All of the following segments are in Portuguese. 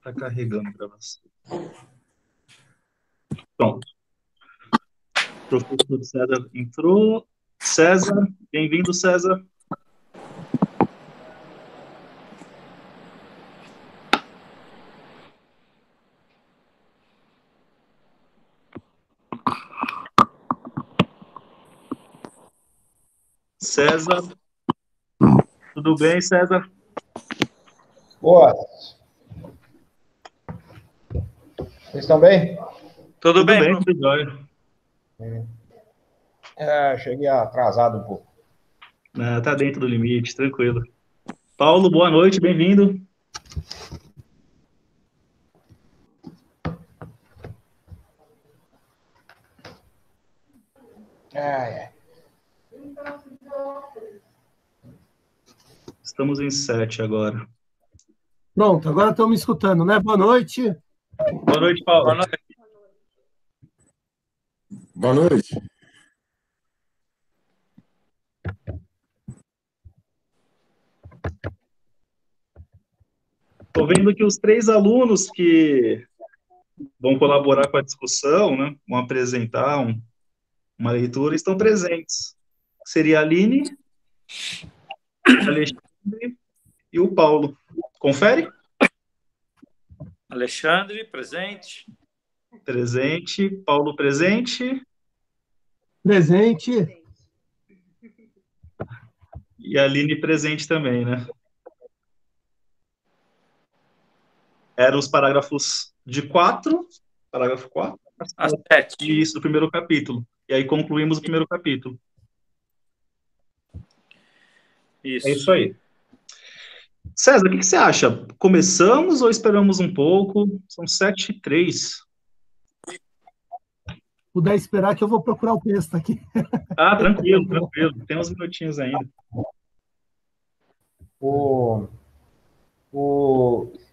Está carregando a gravação. Pronto. O professor César entrou. César, bem-vindo, César. César. Tudo bem, César? Boa. Vocês estão bem? Tudo bem, tudo jóia. Cheguei atrasado um pouco. Tá dentro do limite, tranquilo. Paulo, boa noite, bem-vindo. Estamos em 7 agora. Pronto, agora estão me escutando, né? Boa noite. Boa noite, Paulo. Boa noite. Boa noite. Estou vendo que os 3 alunos que vão colaborar com a discussão, né, vão apresentar uma leitura, estão presentes. Seria a Aline, Alexandre e o Paulo. Confere? Alexandre, presente. Presente. Paulo, presente. Presente. E a Aline presente também, né? Eram os parágrafos de 4, parágrafo 4, a 7. Isso, do primeiro capítulo. E aí concluímos o primeiro capítulo. Isso. É isso aí. César, o que você acha? Começamos ou esperamos um pouco? São 7h03. Puder esperar que eu vou procurar o texto aqui. Tranquilo. Tem uns minutinhos ainda.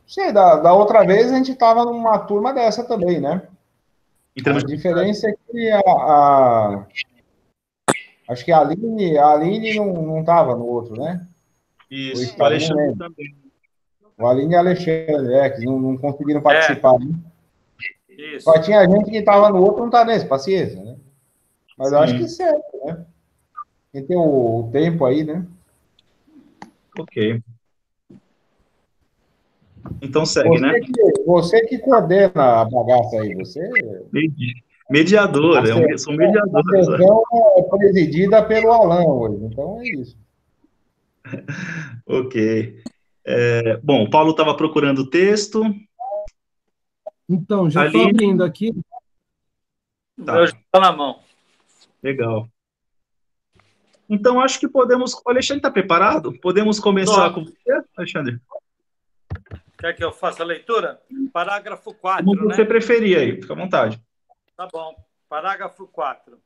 Sei, da outra vez a gente estava numa turma dessa também, né? A diferença é que acho que a Aline não estava no outro, né? Isso, o Alexandre também. O Aline e o Alexandre, que não conseguiram participar. Né? Isso. Só tinha gente que estava no outro, não está nesse, paciência, né? Mas eu acho que é certo, né? Tem que ter o tempo aí, né? Ok. Então segue, né? Você que coordena a bagaça aí, você... Mediador, sou mediador. A sessão é presidida pelo Alan hoje, então é isso. Ok. Bom, o Paulo estava procurando o texto. Então, já estou abrindo aqui. Tá. Eu já estou na mão. Legal. Então, acho que podemos... O Alexandre está preparado? Podemos começar com você, Alexandre? Quer que eu faça a leitura? Parágrafo 4, Como você preferir aí, fica à vontade. Tá bom. Parágrafo 4.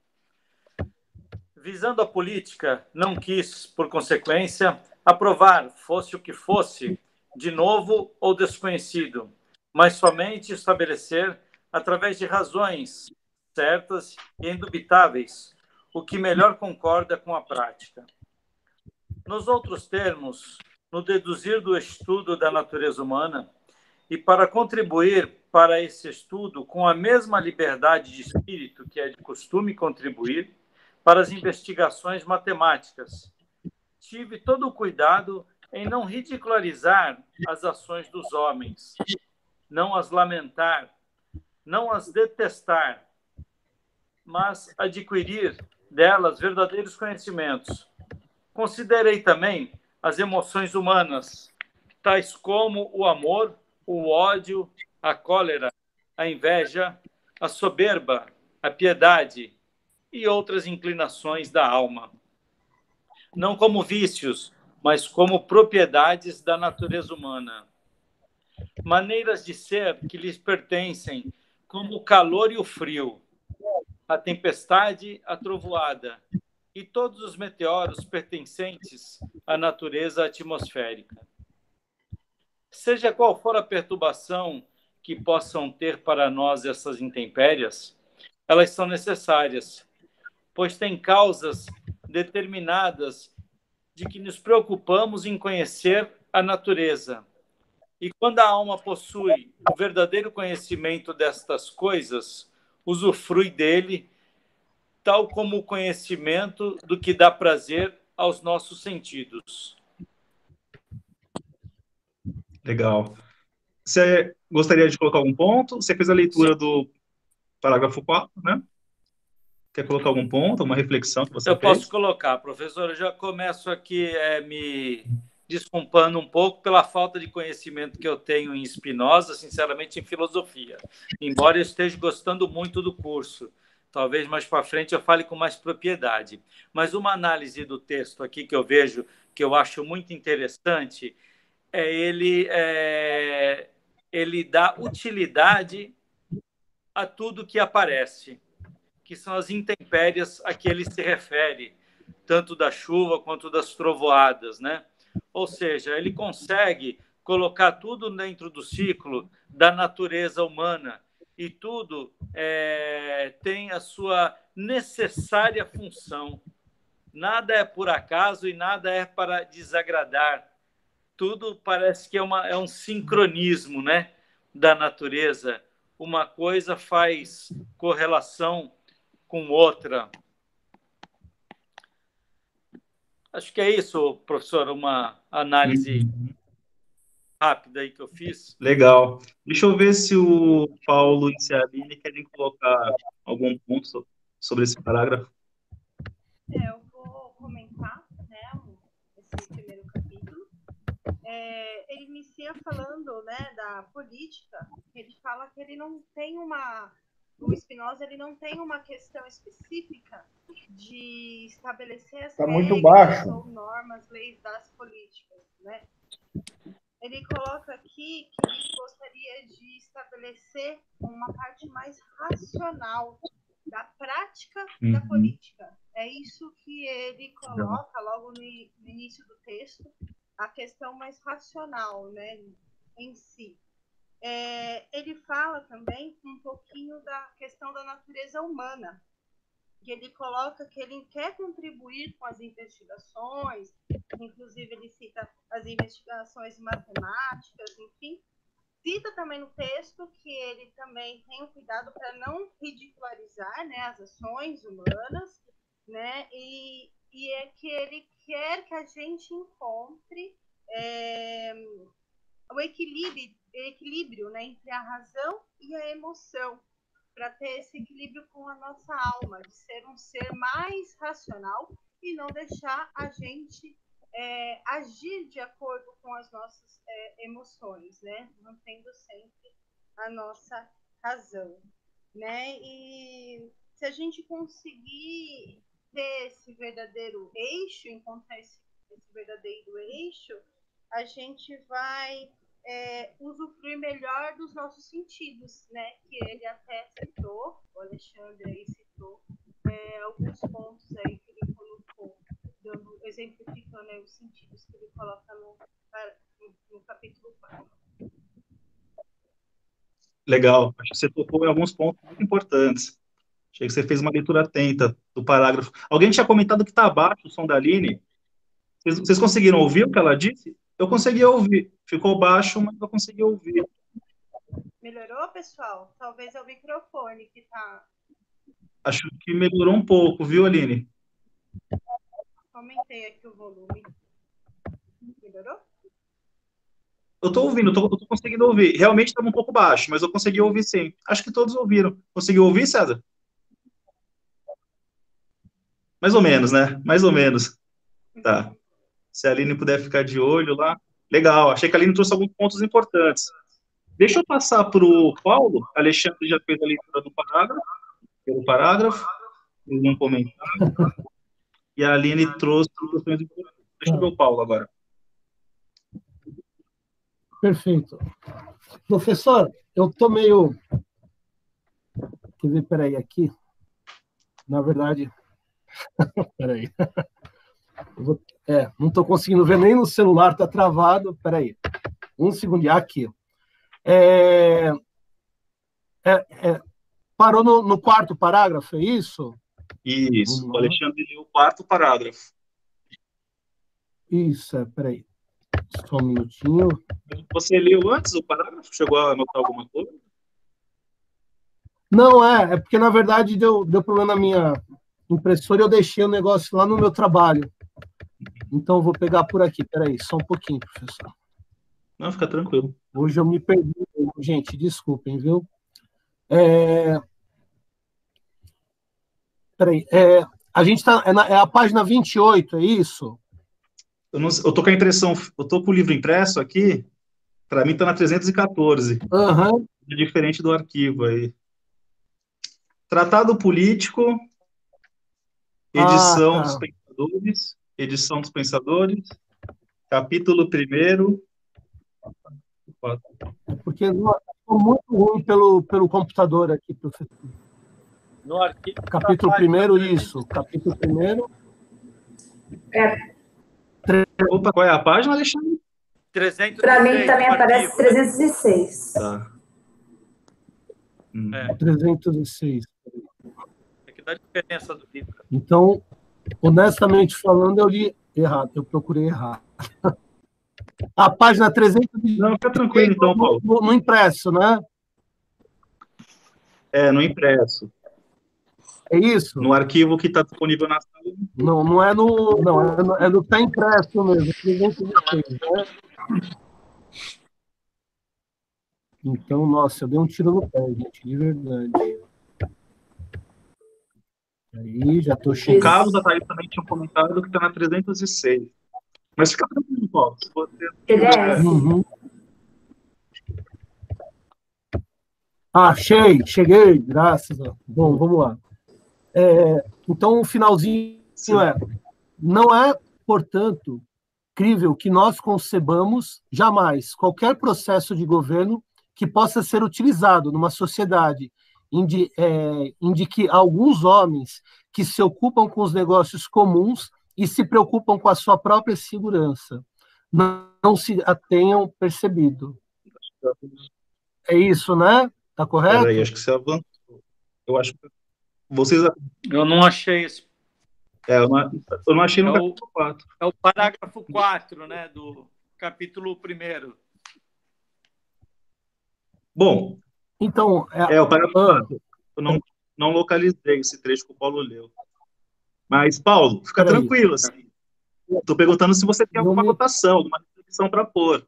Visando a política, não quis, por consequência, aprovar, fosse o que fosse, de novo ou desconhecido, mas somente estabelecer, através de razões certas e indubitáveis, o que melhor concorda com a prática. Nos outros termos, no deduzir do estudo da natureza humana, e para contribuir para esse estudo com a mesma liberdade de espírito que é de costume contribuir para as investigações matemáticas, tive todo o cuidado em não ridicularizar as ações dos homens, não as lamentar, não as detestar, mas adquirir delas verdadeiros conhecimentos. Considerei também as emoções humanas, tais como o amor, o ódio, a cólera, a inveja, a soberba, a piedade e outras inclinações da alma. Não como vícios, mas como propriedades da natureza humana. Maneiras de ser que lhes pertencem, como o calor e o frio, a tempestade, a trovoada, e todos os meteoros pertencentes à natureza atmosférica. Seja qual for a perturbação que possam ter para nós essas intempéries, elas são necessárias, pois têm causas determinadas de que nos preocupamos em conhecer a natureza, E quando a alma possui o verdadeiro conhecimento destas coisas, usufrui dele, tal como o conhecimento do que dá prazer aos nossos sentidos. Legal. Você gostaria de colocar algum ponto? Você fez a leitura do parágrafo 4, né? Quer colocar algum ponto, uma reflexão que você Eu fez? posso colocar, professor. Eu já começo aqui me desculpando um pouco pela falta de conhecimento que eu tenho em Spinoza, sinceramente, em filosofia. Embora eu esteja gostando muito do curso. Talvez mais para frente eu fale com mais propriedade. Mas uma análise do texto aqui que eu vejo, que eu acho muito interessante, ele dá utilidade a tudo que aparece, que são as intempéries a que ele se refere, tanto da chuva quanto das trovoadas, né? Ou seja, ele consegue colocar tudo dentro do ciclo da natureza humana e tudo tem a sua necessária função. Nada é por acaso e nada é para desagradar. Tudo parece que é um sincronismo, né, da natureza. Uma coisa faz correlação com outra. Acho que é isso, professor, uma análise rápida aí que eu fiz. Legal. Deixa eu ver se o Paulo e a Aline querem colocar algum ponto sobre esse parágrafo. Eu vou comentar, né, esse primeiro capítulo. Ele inicia falando, né, da política. Ele fala que ele não tem o Spinoza, ele não tem uma questão específica de estabelecer as regras ou normas, leis das políticas, né? Ele coloca aqui que ele gostaria de estabelecer uma parte mais racional da prática da política. É isso que ele coloca logo no início do texto, a questão mais racional, né, em si. Ele fala também um pouquinho da questão da natureza humana, que ele coloca que ele quer contribuir com as investigações, inclusive ele cita as investigações matemáticas, enfim. Cita também no texto que ele também tem o cuidado para não ridicularizar, né, as ações humanas, né, e é que ele quer que a gente encontre o equilíbrio, né, entre a razão e a emoção, para ter esse equilíbrio com a nossa alma, de ser um ser mais racional e não deixar a gente agir de acordo com as nossas emoções, né? Mantendo sempre a nossa razão, né? E se a gente conseguir ter esse verdadeiro eixo, encontrar esse verdadeiro eixo, a gente vai usufruir melhor dos nossos sentidos, né? Que ele até citou, o Alexandre aí citou alguns pontos aí que ele colocou, exemplificando aí os sentidos que ele coloca no capítulo 4. Legal. Acho que você tocou em alguns pontos muito importantes. Achei que você fez uma leitura atenta do parágrafo. Alguém tinha comentado que está abaixo o som da Aline. Vocês conseguiram ouvir o que ela disse? Eu consegui ouvir. Ficou baixo, mas eu consegui ouvir. Melhorou, pessoal? Talvez é o microfone que está... Acho que melhorou um pouco, viu, Aline? Aumentei aqui o volume. Melhorou? Eu estou ouvindo, eu tô conseguindo ouvir. Realmente estava um pouco baixo, mas eu consegui ouvir sim. Acho que todos ouviram. Conseguiu ouvir, César? Mais ou menos, né? Mais ou menos. Tá. Se a Aline puder ficar de olho lá. Legal, achei que a Aline trouxe alguns pontos importantes. Deixa eu passar para o Paulo. Alexandre já fez a leitura do parágrafo, pelo parágrafo, fez um comentário. E a Aline trouxe questões importantes. Deixa eu ver o Paulo agora. Perfeito. Professor, eu estou meio... Quer ver, peraí, aqui. Na verdade... Peraí. Não estou conseguindo ver nem no celular, está travado. Peraí. Um segundo. Aqui. Parou no quarto parágrafo, é isso? Isso. O Alexandre leu o quarto parágrafo. Isso, peraí. Só um minutinho. Você leu antes o parágrafo? Chegou a anotar alguma coisa? Não, é porque, na verdade, deu problema na minha impressora e eu deixei o negócio lá no meu trabalho. Então, eu vou pegar por aqui. Peraí, só um pouquinho, professor. Não, fica tranquilo. Hoje eu me perdi. Gente, desculpem, viu? Peraí, a gente está... É a página 28, é isso? Eu tô com a impressão... Eu tô com o livro impresso aqui. Para mim, tá na 314. Aham. É diferente do arquivo aí. Tratado político, edição dos tá. pensadores, edição dos pensadores, capítulo 1º. Porque ficou muito ruim pelo computador aqui, professor. No arquivo. Capítulo 1º, isso. Capítulo 1º. Opa, qual é a página, Alexandre? 306. Para mim também no aparece arquivo, né? 306. Tá. 306. É que dá diferença do livro. Então, honestamente falando, eu li errado, eu procurei errado. A página 306. Não, fica tranquilo então, Paulo. No impresso, né? No impresso. É isso? No arquivo que está disponível na sala. Não é no... Não, é no que está impresso mesmo. 306, né? Então, nossa, eu dei um tiro no pé, gente, de verdade. Aí, já estou O chegando. Carlos da Thaís também tinha um comentário que está na 306. Mas fica tranquilo, Paulo. Se você... PDF. Uhum. Cheguei, graças a Deus. Bom, vamos lá. Então, o finalzinho não é, portanto, crível que nós concebamos jamais qualquer processo de governo que possa ser utilizado numa sociedade em que alguns homens que se ocupam com os negócios comuns e se preocupam com a sua própria segurança não se a tenham percebido. É isso, né? Tá correto? Peraí, acho que você avançou. Eu acho que vocês... Eu não achei isso. Eu não achei no capítulo 4. É o parágrafo 4, né, do capítulo 1º. Bom, então... o parágrafo 4. Eu não localizei esse trecho que o Paulo leu. Mas, Paulo, fica tranquilo. Assim. Estou perguntando se você tem alguma anotação, alguma reflexão para pôr.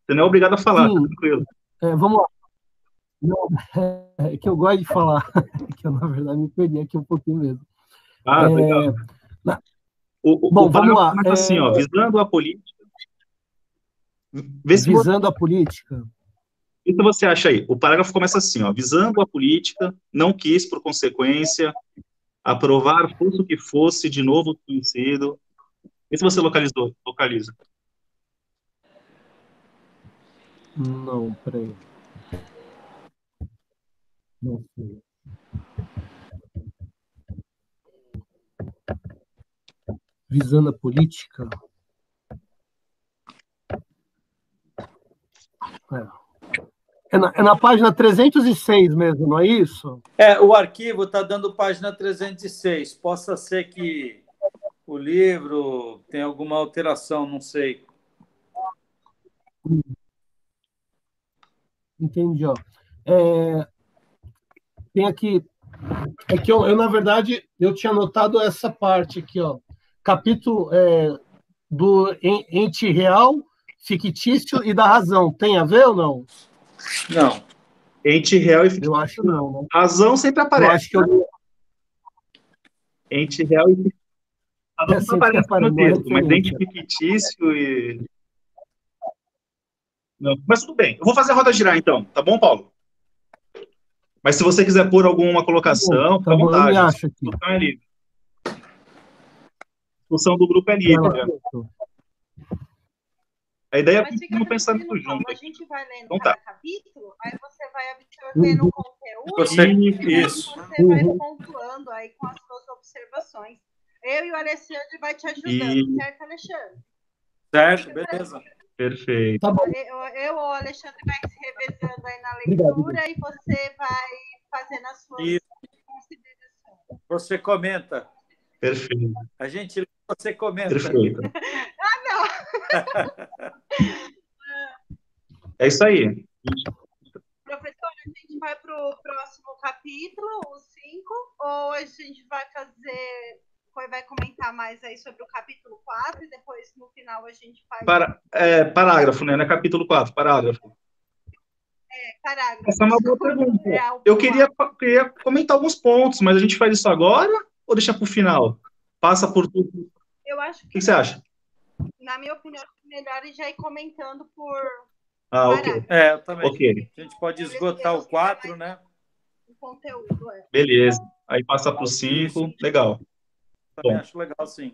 Você não é obrigado a falar, sim, fica tranquilo. Vamos lá. Não, é que eu gosto de falar, que eu, na verdade, me perdi aqui um pouquinho mesmo. Legal. Bom, vamos lá. Assim, visando a política... Visando a política. O que você acha aí? O parágrafo começa assim, visando a política, não quis, por consequência, aprovar, fosse o que fosse, de novo conhecido. E se você localiza? Não, peraí. Não sei. Visando a política. É na página 306 mesmo, não é isso? O arquivo está dando página 306. Possa ser que o livro tenha alguma alteração, não sei. Entendi, tem aqui... É que eu, na verdade, eu tinha anotado essa parte aqui, capítulo do ente real, fictício e da razão. Tem a ver ou não? Não. Ente real e fictício. Eu acho que não, né? Razão sempre aparece. Eu acho que eu... Ente real e fictício. Razão aparece no texto, mas ente fictício e... Não. Mas tudo bem. Eu vou fazer a roda girar, então. Tá bom, Paulo? Mas se você quiser pôr alguma colocação, fica à vontade. Eu me acho aqui. É livre. A discussão do grupo é livre. A ideia é um pensamento junto. A gente vai lendo então, cada capítulo, aí você vai absorvendo o conteúdo e você vai pontuando aí com as suas observações. Eu e o Alexandre vai te ajudando, certo, Alexandre? Certo, beleza. Perfeito. Tá bom. Eu ou o Alexandre vai se revezando aí na leitura e você vai fazendo as suas considerações. Você comenta. Perfeito. A gente, você comenta. Perfeito. terminar. É isso aí. Professor, a gente vai para o próximo capítulo, o 5, ou a gente vai comentar mais aí sobre o capítulo 4 e depois no final a gente faz... Parágrafo, né? Não é capítulo 4, parágrafo. Parágrafo. Essa é uma boa pergunta. Eu queria comentar alguns pontos, mas a gente faz isso agora ou deixa para o final? Passa por tudo. Eu acho O que você acha? Na minha opinião, é melhor já ir comentando por... ok. Eu também. Ok. A gente pode esgotar o 4, né? O conteúdo, Beleza. Aí passa para o 5. Legal. Também acho legal, sim.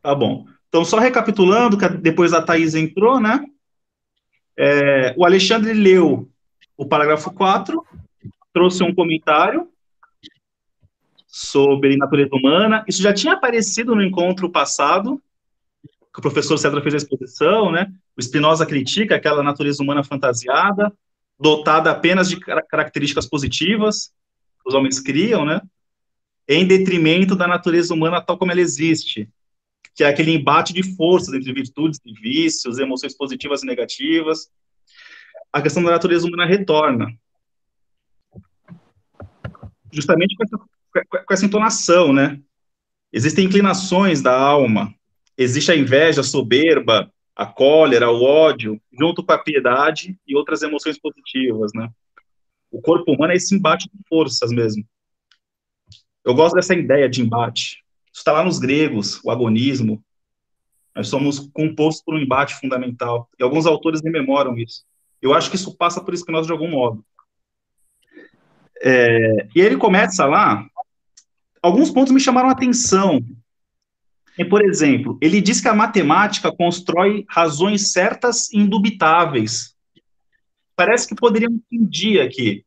Tá bom. Então, só recapitulando, que depois a Thaís entrou, né? O Alexandre leu o parágrafo 4, trouxe um comentário sobre natureza humana. Isso já tinha aparecido no encontro passado, que o professor Cedra fez a exposição, né? O Spinoza critica aquela natureza humana fantasiada, dotada apenas de características positivas, que os homens criam, né? Em detrimento da natureza humana tal como ela existe, que é aquele embate de forças entre virtudes e vícios, emoções positivas e negativas. A questão da natureza humana retorna. Justamente com essa entonação, né? Existem inclinações da alma, existe a inveja, a soberba, a cólera, o ódio, junto com a piedade e outras emoções positivas, né? O corpo humano é esse embate de forças mesmo. Eu gosto dessa ideia de embate. Isso está lá nos gregos, o agonismo. Nós somos compostos por um embate fundamental. E alguns autores rememoram isso. Eu acho que isso passa por Spinoza de algum modo. E ele começa lá, alguns pontos me chamaram a atenção. Por exemplo, ele diz que a matemática constrói razões certas e indubitáveis. Parece que poderíamos fingir aqui.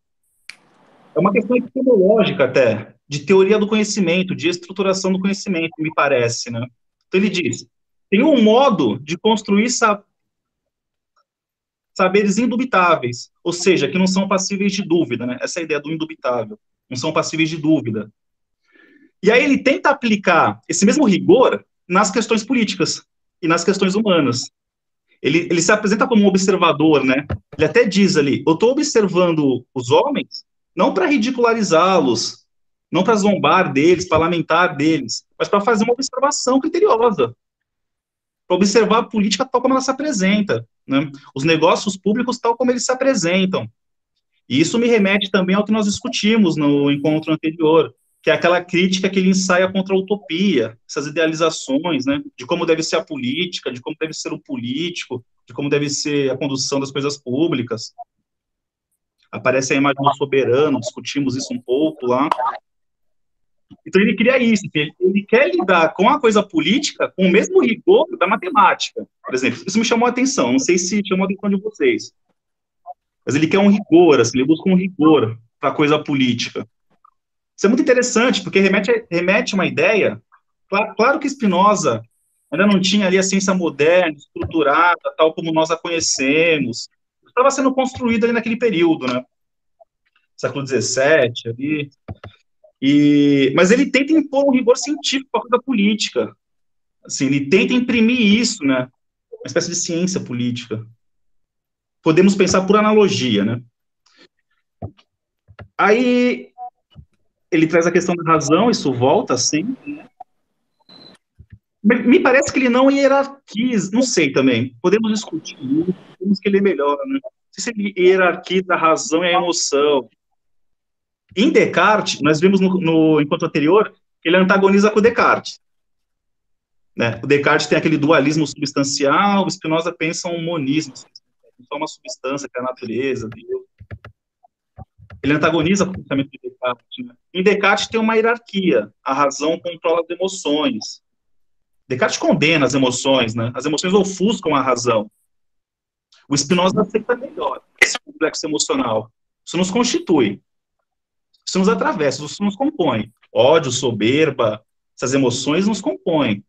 É uma questão epistemológica até, de teoria do conhecimento, de estruturação do conhecimento, me parece, né? Então ele diz, tem um modo de construir saberes indubitáveis, ou seja, que não são passíveis de dúvida, né? Essa é a ideia do indubitável, não são passíveis de dúvida. E aí ele tenta aplicar esse mesmo rigor nas questões políticas e nas questões humanas. Ele se apresenta como um observador, né? Ele até diz ali, eu estou observando os homens não para ridicularizá-los, não para zombar deles, para lamentar deles, mas para fazer uma observação criteriosa, para observar a política tal como ela se apresenta, né? Os negócios públicos tal como eles se apresentam. E isso me remete também ao que nós discutimos no encontro anterior, que é aquela crítica que ele ensaia contra a utopia, essas idealizações, né, de como deve ser a política, de como deve ser o político, de como deve ser a condução das coisas públicas. Aparece a imagem do soberano, discutimos isso um pouco lá. Então ele cria isso, ele quer lidar com a coisa política com o mesmo rigor da matemática, por exemplo. Isso me chamou a atenção, não sei se chamou a atenção de vocês. Mas ele quer um rigor, assim, ele busca um rigor para a coisa política. Isso é muito interessante, porque remete a uma ideia, claro que Spinoza ainda não tinha ali a ciência moderna, estruturada, tal como nós a conhecemos, estava sendo construída ali naquele período, né, século XVII, ali, mas ele tenta impor um rigor científico para a coisa política, assim, ele tenta imprimir isso, né, uma espécie de ciência política. Podemos pensar por analogia, né. Aí ele traz a questão da razão, isso volta sempre, né? Me parece que ele não hierarquiza, não sei também, podemos discutir isso, temos que ler melhor, né? Não sei se ele hierarquiza a razão e a emoção. Em Descartes, nós vimos no encontro anterior, que ele antagoniza com o Descartes. Né? O Descartes tem aquele dualismo substancial, o Spinoza pensa um monismo, só uma substância que é a natureza, Deus. Ele antagoniza com o pensamento de Descartes. Né? Em Descartes tem uma hierarquia, a razão controla as emoções. Descartes condena as emoções, né? As emoções ofuscam a razão. O Spinoza aceita melhor esse complexo emocional. Isso nos constitui. Isso nos atravessa, isso nos compõe. Ódio, soberba, essas emoções nos compõem.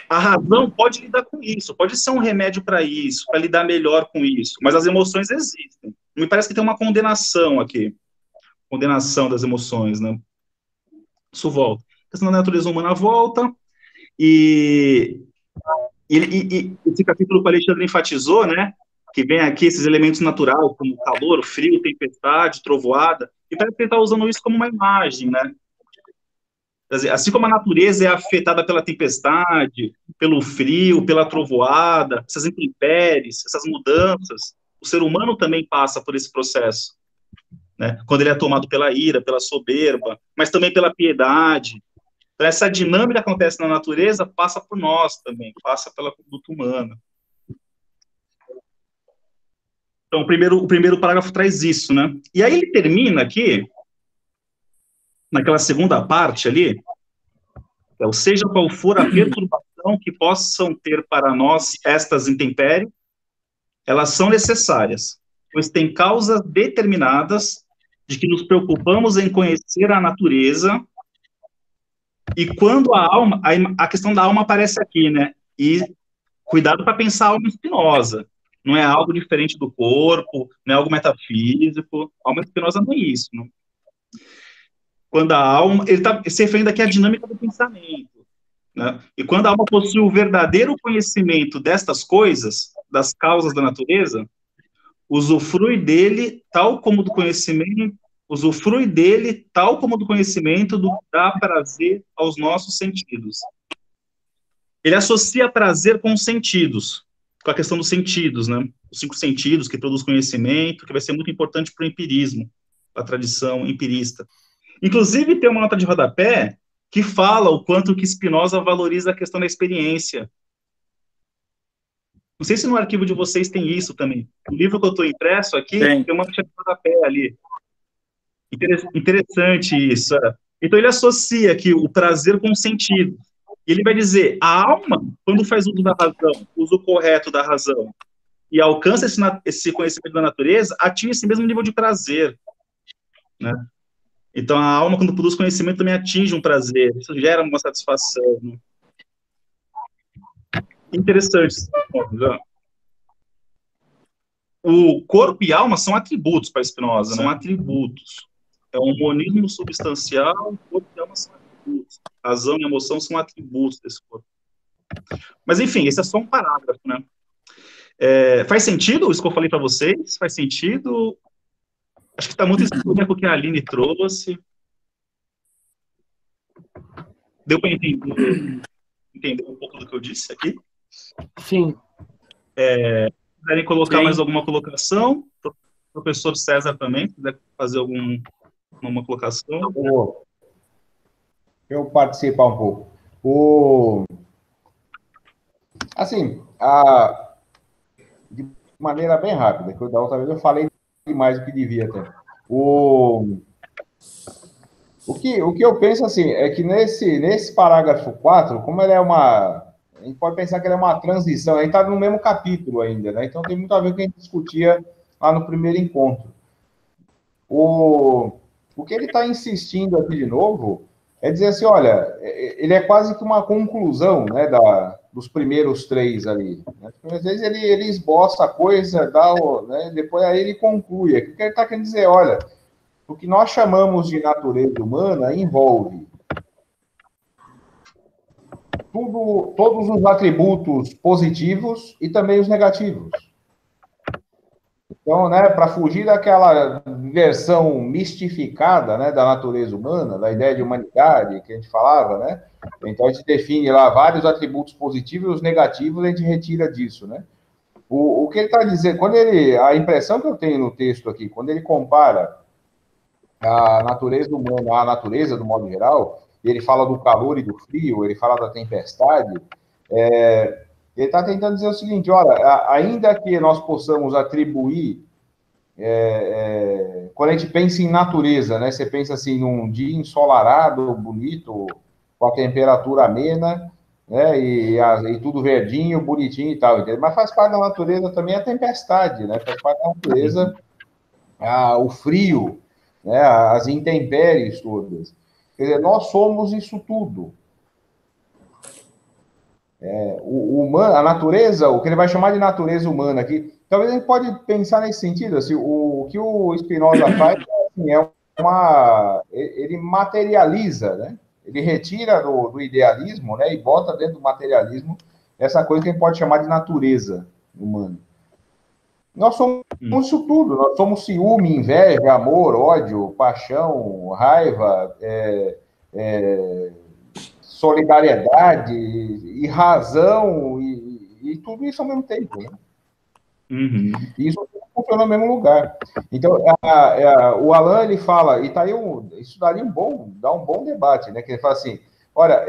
A razão pode lidar com isso, pode ser um remédio para isso, para lidar melhor com isso, mas as emoções existem. Me parece que tem uma condenação aqui. Condenação das emoções, né? Isso volta. A questão da natureza humana volta, e E esse capítulo que o Alexandre enfatizou, né, que vem aqui esses elementos naturais, como calor, frio, tempestade, trovoada, e parece que ele está usando isso como uma imagem, né? Quer dizer, assim como a natureza é afetada pela tempestade, pelo frio, pela trovoada, essas intempéries, essas mudanças, o ser humano também passa por esse processo, né? Quando ele é tomado pela ira, pela soberba, mas também pela piedade. Então, essa dinâmica que acontece na natureza passa por nós também, passa pela conduta humana. Então, o primeiro parágrafo traz isso, né? E aí ele termina aqui, naquela segunda parte ali, ou seja, qual for a perturbação que possam ter para nós estas intempéries, elas são necessárias, pois tem causas determinadas de que nos preocupamos em conhecer a natureza, e quando a alma, a questão da alma aparece aqui, né? E cuidado para pensar algo espinosa, não é algo diferente do corpo, não é algo metafísico, alma espinosa não é isso, não. Quando a alma, ele está se referindo aqui à dinâmica do pensamento, né? E quando a alma possui o verdadeiro conhecimento destas coisas, das causas da natureza, usufrui dele tal como do conhecimento, do que dá prazer aos nossos sentidos. Ele associa prazer com os sentidos, com a questão dos sentidos, né? Os 5 sentidos que produz conhecimento, que vai ser muito importante para o empirismo, a tradição empirista. Inclusive, tem uma nota de rodapé que fala o quanto que Spinoza valoriza a questão da experiência. Não sei se no arquivo de vocês tem isso também. O livro que eu estou impresso aqui tem uma nota de rodapé ali. Interessante isso. Então, ele associa aqui o prazer com o sentido. Ele vai dizer, a alma, quando faz uso da razão, uso correto da razão, e alcança esse conhecimento da natureza, atinge esse mesmo nível de prazer, né? Então, a alma, quando produz conhecimento, também atinge um prazer. Isso gera uma satisfação, né? Interessante. O corpo e alma são atributos para Spinoza, são atributos. É um monismo substancial, o corpo e alma são atributos. Razão e emoção são atributos desse corpo. Mas, enfim, esse é só um parágrafo, né? Faz sentido isso que eu falei para vocês? Faz sentido? Acho que está muito estranho com o que a Aline trouxe. Deu para entender um pouco do que eu disse aqui? Sim. Querem colocar mais alguma colocação? Professor César também, se quiser fazer alguma colocação. Eu participar um pouco. Assim, de maneira bem rápida, que da outra vez eu falei demais do que devia até. O que eu penso assim é que nesse parágrafo 4, como ele é a gente pode pensar que ele é uma transição, a gente está no mesmo capítulo ainda, né? Então tem muito a ver com o que a gente discutia lá no primeiro encontro. O que ele está insistindo aqui de novo é dizer assim, olha, ele é quase que uma conclusão, né, dos primeiros 3 ali. Né? Às vezes ele esboça a coisa, né, depois aí ele conclui. O que ele está querendo dizer, olha, o que nós chamamos de natureza humana envolve todos os atributos positivos e também os negativos. Então, né, para fugir daquela versão mistificada, né, da natureza humana, da ideia de humanidade que a gente falava, né? Então a gente define lá vários atributos positivos e os negativos, a gente retira disso, né? O que ele está dizendo, a impressão que eu tenho no texto aqui, quando ele compara a natureza humana à natureza, do modo geral, ele fala do calor e do frio, ele fala da tempestade, ele está tentando dizer o seguinte, olha, ainda que nós possamos atribuir, quando a gente pensa em natureza, né, você pensa assim, num dia ensolarado, bonito, com a temperatura amena, né, e tudo verdinho, bonitinho e tal, entendeu? Mas faz parte da natureza também a tempestade, né, faz parte da natureza o frio, né, as intempéries todas. Quer dizer, nós somos isso tudo. A natureza, o que ele vai chamar de natureza humana aqui, talvez a gente pode pensar nesse sentido, assim, o que o Spinoza faz assim, ele materializa, né? Ele retira do idealismo, né, e bota dentro do materialismo essa coisa que a gente pode chamar de natureza humana. Nós somos isso tudo, nós somos ciúme, inveja, amor, ódio, paixão, raiva, solidariedade e razão e tudo isso ao mesmo tempo, né? E isso funciona no mesmo lugar. Então, o Alan, ele fala, e tá aí isso daria dá um bom debate, né? Que ele fala assim, olha,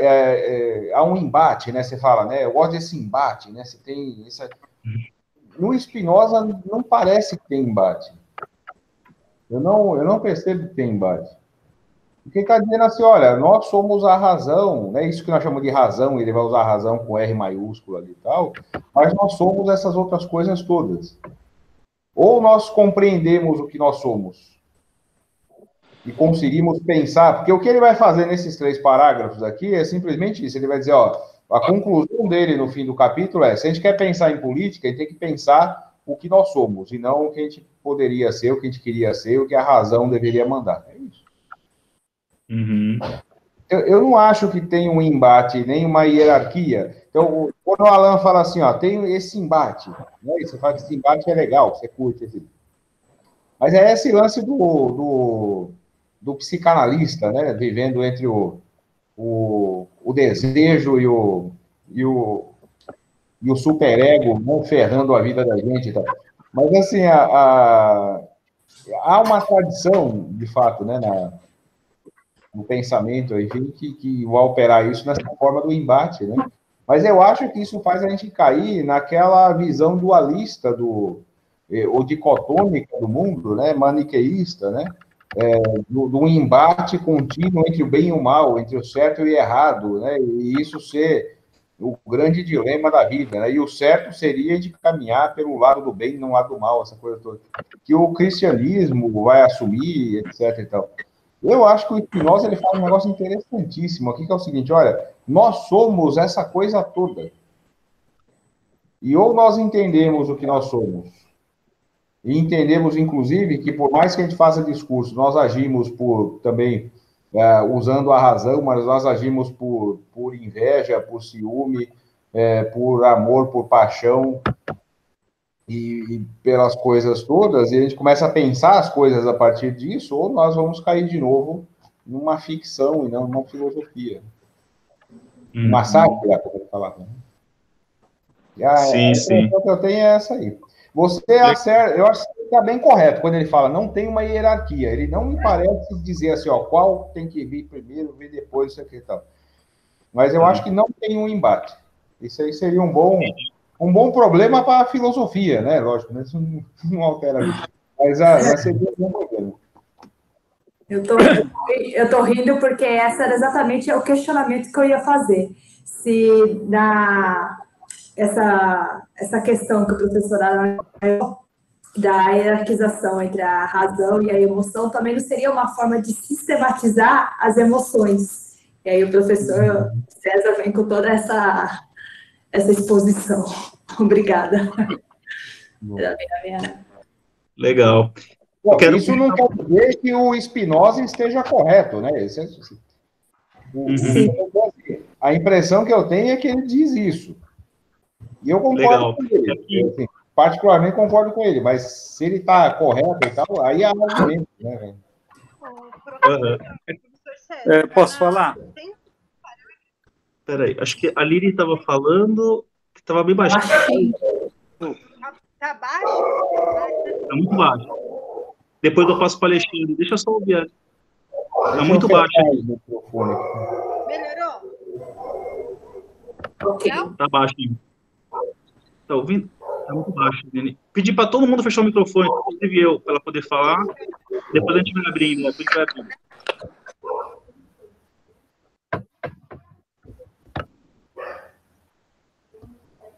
há um embate, né? Você fala, né? Eu gosto desse embate, né? Você tem no Spinoza não parece que tem embate. Eu não percebo que tem embate. Porque está dizendo assim, olha, nós somos a razão, né? Isso que nós chamamos de razão, ele vai usar a razão com R maiúsculo ali e tal, mas nós somos essas outras coisas todas. Ou nós compreendemos o que nós somos e conseguimos pensar, porque o que ele vai fazer nesses 3 parágrafos aqui é simplesmente isso, ele vai dizer, ó, a conclusão dele no fim do capítulo é, se a gente quer pensar em política, a gente tem que pensar o que nós somos, e não o que a gente poderia ser, o que a gente queria ser, o que a razão deveria mandar. É isso. Eu não acho que tem um embate, nem uma hierarquia. Então, quando o Alan fala assim, ó, tem esse embate, né? Você fala que esse embate é legal, você curte esse. Mas é esse lance do psicanalista, né? Vivendo entre o desejo e o superego, né? Ferrando a vida da gente e tal. Mas, assim, há uma tradição, de fato, né? No pensamento, enfim, que vai operar isso nessa forma do embate, né? Mas eu acho que isso faz a gente cair naquela visão dualista ou dicotômica do mundo, né? Maniqueísta, né? Do embate contínuo entre o bem e o mal, entre o certo e o errado, né? E isso ser o grande dilema da vida, né? E o certo seria de caminhar pelo lado do bem e não lado do mal, essa coisa toda. Que o cristianismo vai assumir, etc. E tal. Eu acho que o Spinoza ele fala um negócio interessantíssimo aqui, que é o seguinte, olha, nós somos essa coisa toda. E ou nós entendemos o que nós somos, e entendemos, inclusive, que por mais que a gente faça discurso, nós agimos também usando a razão, mas nós agimos por inveja, por ciúme, por amor, por paixão, e pelas coisas todas, e a gente começa a pensar as coisas a partir disso, ou nós vamos cair de novo numa ficção e não numa filosofia. Uma sátira, como eu falava. A impressão que eu tenho é essa aí. Você acerta, eu acho que está bem correto quando ele fala, não tem uma hierarquia. Ele não me parece dizer assim, ó, qual tem que vir primeiro, vir depois, isso aqui e tal. Mas eu acho que não tem um embate. Isso aí seria um bom problema para a filosofia, né? Lógico, né? Isso não altera isso. Mas seria um bom problema. Eu tô rindo porque essa era exatamente o questionamento que eu ia fazer. Se essa questão que o professor Alan da hierarquização entre a razão e a emoção também não seria uma forma de sistematizar as emoções. E aí o professor César vem com toda essa exposição. Obrigada. Legal. Isso não quer dizer que o Spinoza esteja correto, né? A impressão que eu tenho é que ele diz isso. E eu concordo com ele. Eu, assim, particularmente concordo com ele, mas se ele está correto e tal, aí há argumento, né? Posso falar? Peraí, acho que a Lili estava falando que estava bem baixo. Está baixo? Está muito baixo. Depois eu passo para o Alexandre. Deixa eu só ouvir. Está muito baixo. Melhorou? Está baixo. Está ouvindo? Está muito baixo. Pedi para todo mundo fechar o microfone, inclusive eu, para ela poder falar. Depois a gente vai abrindo. Depois a gente vai abrindo.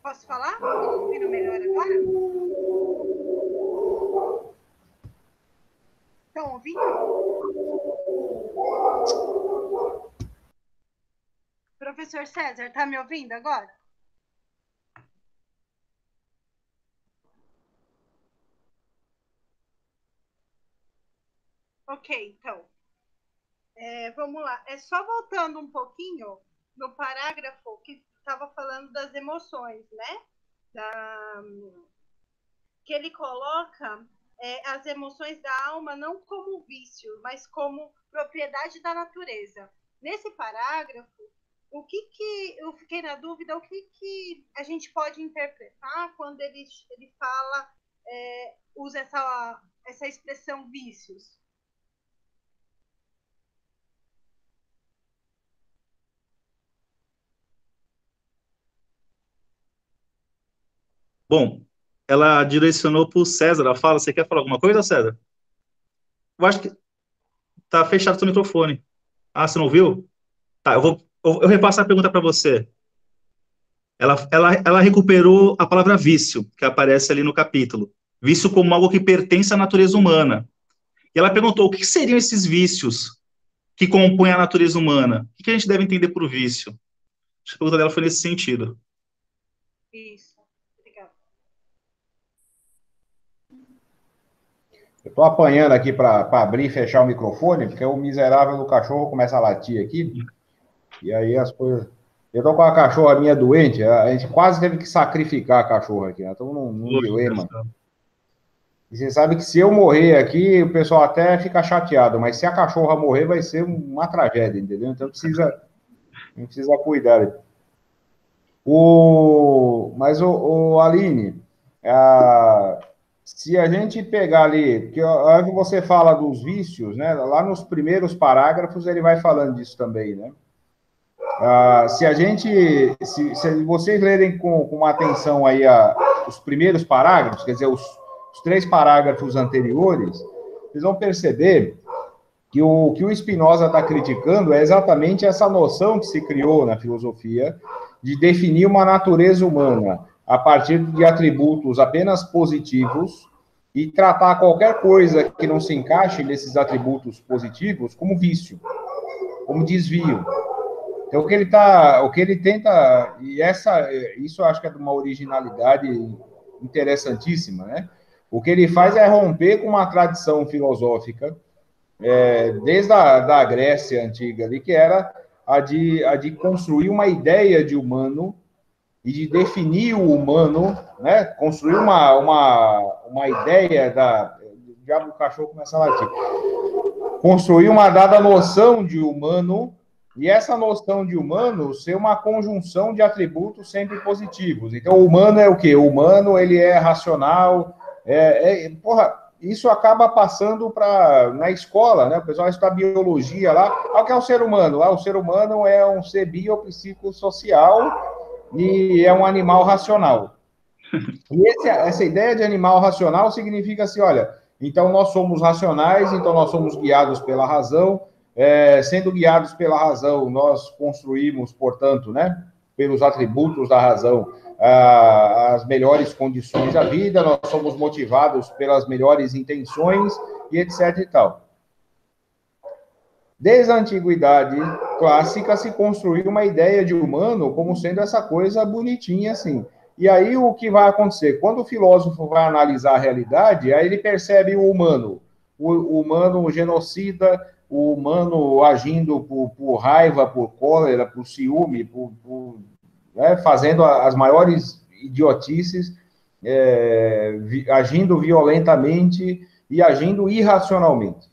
Posso falar? Estou ouvindo melhor agora? Estão ouvindo? Professor César, está me ouvindo agora? Ok, então. Vamos lá. Só voltando um pouquinho no parágrafo que estava falando das emoções, né? Que ele coloca as emoções da alma não como vício, mas como propriedade da natureza. Nesse parágrafo, eu fiquei na dúvida, o que a gente pode interpretar quando ele fala, usa essa expressão vícios? Bom, ela direcionou para o César a fala. Você quer falar alguma coisa, César? Eu acho que tá fechado seu microfone. Ah, você não ouviu? Tá, eu repasso a pergunta para você. Ela recuperou a palavra vício, que aparece ali no capítulo. Vício como algo que pertence à natureza humana. E ela perguntou, o que seriam esses vícios que compõem a natureza humana? O que a gente deve entender por vício? A pergunta dela foi nesse sentido. Isso. Obrigada. Eu estou apanhando aqui para abrir e fechar o microfone, porque o miserável do cachorro começa a latir aqui. E aí as coisas... Eu tô com a cachorra minha doente, a gente quase teve que sacrificar a cachorra aqui. Estamos num dilema. E você sabe que se eu morrer aqui, o pessoal até fica chateado, mas se a cachorra morrer, vai ser uma tragédia, entendeu? Então precisa cuidar. Mas, Aline, se a gente pegar ali, porque a hora que você fala dos vícios, né? Lá nos primeiros parágrafos ele vai falando disso também, né? Se vocês lerem com atenção aí os primeiros parágrafos, quer dizer, os 3 parágrafos anteriores, vocês vão perceber que o Spinoza está criticando é exatamente essa noção que se criou na filosofia de definir uma natureza humana a partir de atributos apenas positivos e tratar qualquer coisa que não se encaixe nesses atributos positivos como vício, como desvio. Então, o que ele tenta, e isso eu acho que é de uma originalidade interessantíssima, né? O que ele faz é romper com uma tradição filosófica, desde da Grécia antiga ali, que era a de construir uma ideia de humano e de definir o humano, né? Construir uma ideia o diabo do cachorro começa a latir. Construir uma dada noção de humano. E essa noção de humano ser uma conjunção de atributos sempre positivos. Então, o humano é o quê? O humano, ele é racional. Isso acaba passando na escola, né? O pessoal estuda biologia lá. O que é o ser humano? O ser humano é um ser biopsicossocial e é um animal racional. E essa ideia de animal racional significa assim, olha, então nós somos racionais, então nós somos guiados pela razão. Sendo guiados pela razão, nós construímos, portanto, né, pelos atributos da razão, as melhores condições da vida, nós somos motivados pelas melhores intenções, e etc. e tal. Desde a antiguidade clássica se construiu uma ideia de humano como sendo essa coisa bonitinha assim. E aí o que vai acontecer? Quando o filósofo vai analisar a realidade, aí ele percebe o humano genocida, o humano agindo por raiva, por cólera, por ciúme, né, fazendo as maiores idiotices, agindo violentamente e agindo irracionalmente.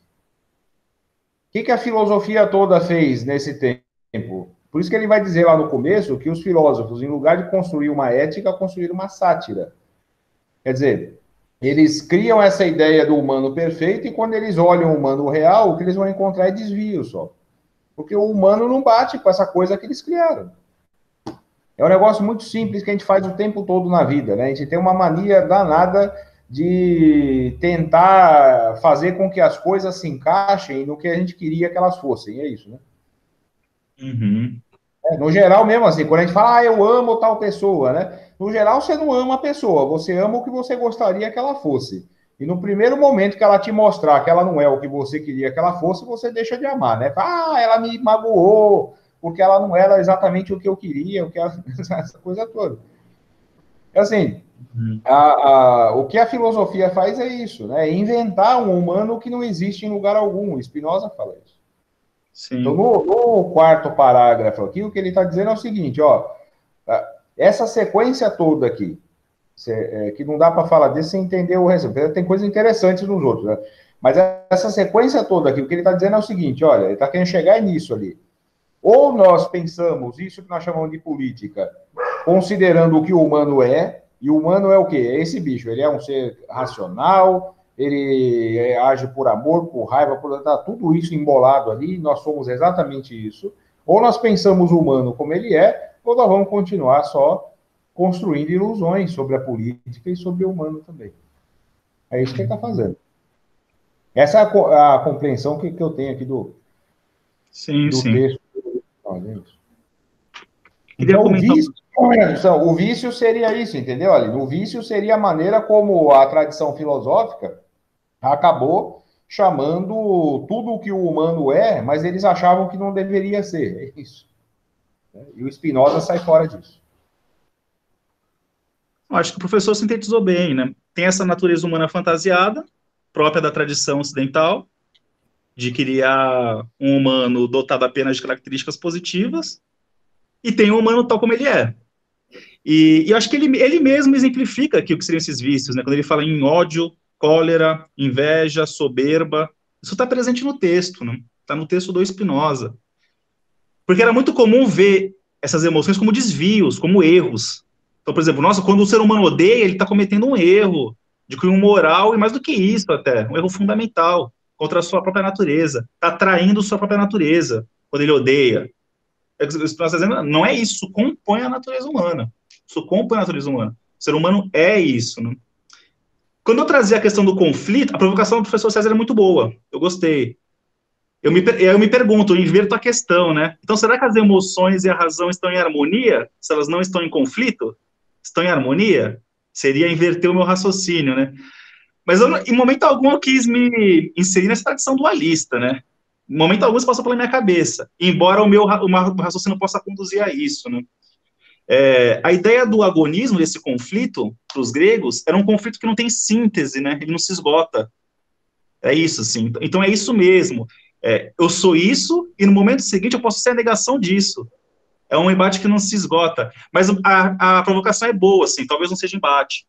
O que a filosofia toda fez nesse tempo? Por isso que ele vai dizer lá no começo que os filósofos, em lugar de construir uma ética, construíram uma sátira. Quer dizer, eles criam essa ideia do humano perfeito e quando eles olham o humano real, o que eles vão encontrar é desvio só. Porque o humano não bate com essa coisa que eles criaram. É um negócio muito simples que a gente faz o tempo todo na vida, né? A gente tem uma mania danada de tentar fazer com que as coisas se encaixem no que a gente queria que elas fossem. É isso, né? Uhum. No geral mesmo, assim, quando a gente fala, eu amo tal pessoa, né? No geral, você não ama a pessoa, você ama o que você gostaria que ela fosse. E no primeiro momento que ela te mostrar que ela não é o que você queria que ela fosse, você deixa de amar, né? Ela me magoou, porque ela não era exatamente o que eu queria, essa coisa toda. Assim, o que a filosofia faz é isso, né? É inventar um humano que não existe em lugar algum. Spinoza fala isso. Sim. Então, no 4º parágrafo aqui, o que ele está dizendo é o seguinte, ó, Tá? Essa sequência toda aqui, que não dá para falar disso sem entender o resto. Tem coisas interessantes nos outros, né? Mas essa sequência toda aqui, o que ele está dizendo é o seguinte, olha, ele está querendo chegar nisso ali. Ou nós pensamos isso que nós chamamos de política, considerando o que o humano é, e o humano é o quê? É esse bicho, ele é um ser racional, ele age por amor, por raiva, tá tudo isso embolado ali, nós somos exatamente isso. Ou nós pensamos o humano como ele é, ou nós vamos continuar só construindo ilusões sobre a política e sobre o humano também. É isso que ele está fazendo. Essa é a compreensão que eu tenho aqui do texto. Então, o vício seria isso, entendeu? Olha, o vício seria a maneira como a tradição filosófica acabou chamando tudo o que o humano é, mas eles achavam que não deveria ser. É isso. E o Spinoza sai fora disso. Acho que o professor sintetizou bem, né? Tem essa natureza humana fantasiada, própria da tradição ocidental, de criar um humano dotado apenas de características positivas, e tem um humano tal como ele é. E eu acho que ele mesmo exemplifica aqui o que seriam esses vícios, né? Quando ele fala em ódio, cólera, inveja, soberba, isso está presente no texto, né? Está no texto do Spinoza. Porque era muito comum ver essas emoções como desvios, como erros. Então, por exemplo, nossa, quando o ser humano odeia, ele está cometendo um erro de cunho moral, e mais do que isso até, um erro fundamental contra a sua própria natureza. Está traindo sua própria natureza quando ele odeia. Não é isso, isso compõe a natureza humana. Isso compõe a natureza humana. O ser humano é isso, né? Quando eu trazia a questão do conflito, a provocação do professor César é muito boa. Eu gostei. Eu me pergunto, eu inverto a questão, né? Então, será que as emoções e a razão estão em harmonia? Se elas não estão em conflito? Estão em harmonia? Seria inverter o meu raciocínio, né? Mas eu, em momento algum eu quis me inserir nessa tradição dualista, né? Em momento algum isso passou pela minha cabeça, embora o meu raciocínio possa conduzir a isso, né? A ideia do agonismo, desse conflito, para os gregos, era um conflito que não tem síntese, né? Ele não se esgota. É isso, assim. Então é isso mesmo. Eu sou isso, e no momento seguinte eu posso ser a negação disso. É um embate que não se esgota. Mas a provocação é boa, assim, talvez não seja embate.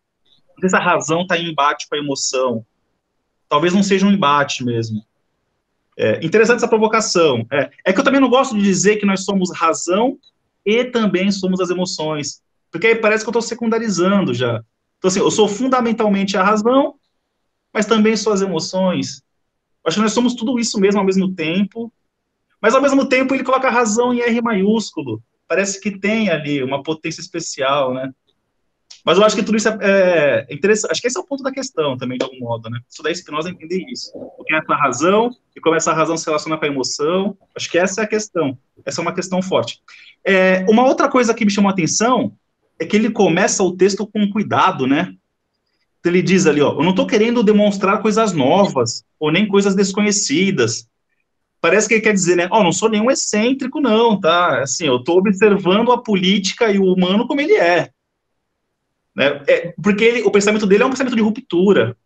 Não sei se a razão está em embate com a emoção. Talvez não seja um embate mesmo. Interessante essa provocação. É que eu também não gosto de dizer que nós somos razão e também somos as emoções. Porque aí parece que eu estou secundarizando já. Então, assim, eu sou fundamentalmente a razão, mas também sou as emoções. Acho que nós somos tudo isso mesmo ao mesmo tempo, mas ao mesmo tempo ele coloca a razão em R maiúsculo. Parece que tem ali uma potência especial, né? Mas eu acho que tudo isso é interessante. Acho que esse é o ponto da questão também, de algum modo, né? Estudar Spinoza é entender isso. O que é essa razão e como essa razão se relaciona com a emoção. Acho que essa é a questão. Essa é uma questão forte. Uma outra coisa que me chamou a atenção é que ele começa o texto com cuidado, né? Então ele diz ali, ó, eu não estou querendo demonstrar coisas novas ou nem coisas desconhecidas. Parece que ele quer dizer, né? Não sou nenhum excêntrico, não, tá? Assim, eu estou observando a política e o humano como ele é. Né? Porque o pensamento dele é um pensamento de ruptura.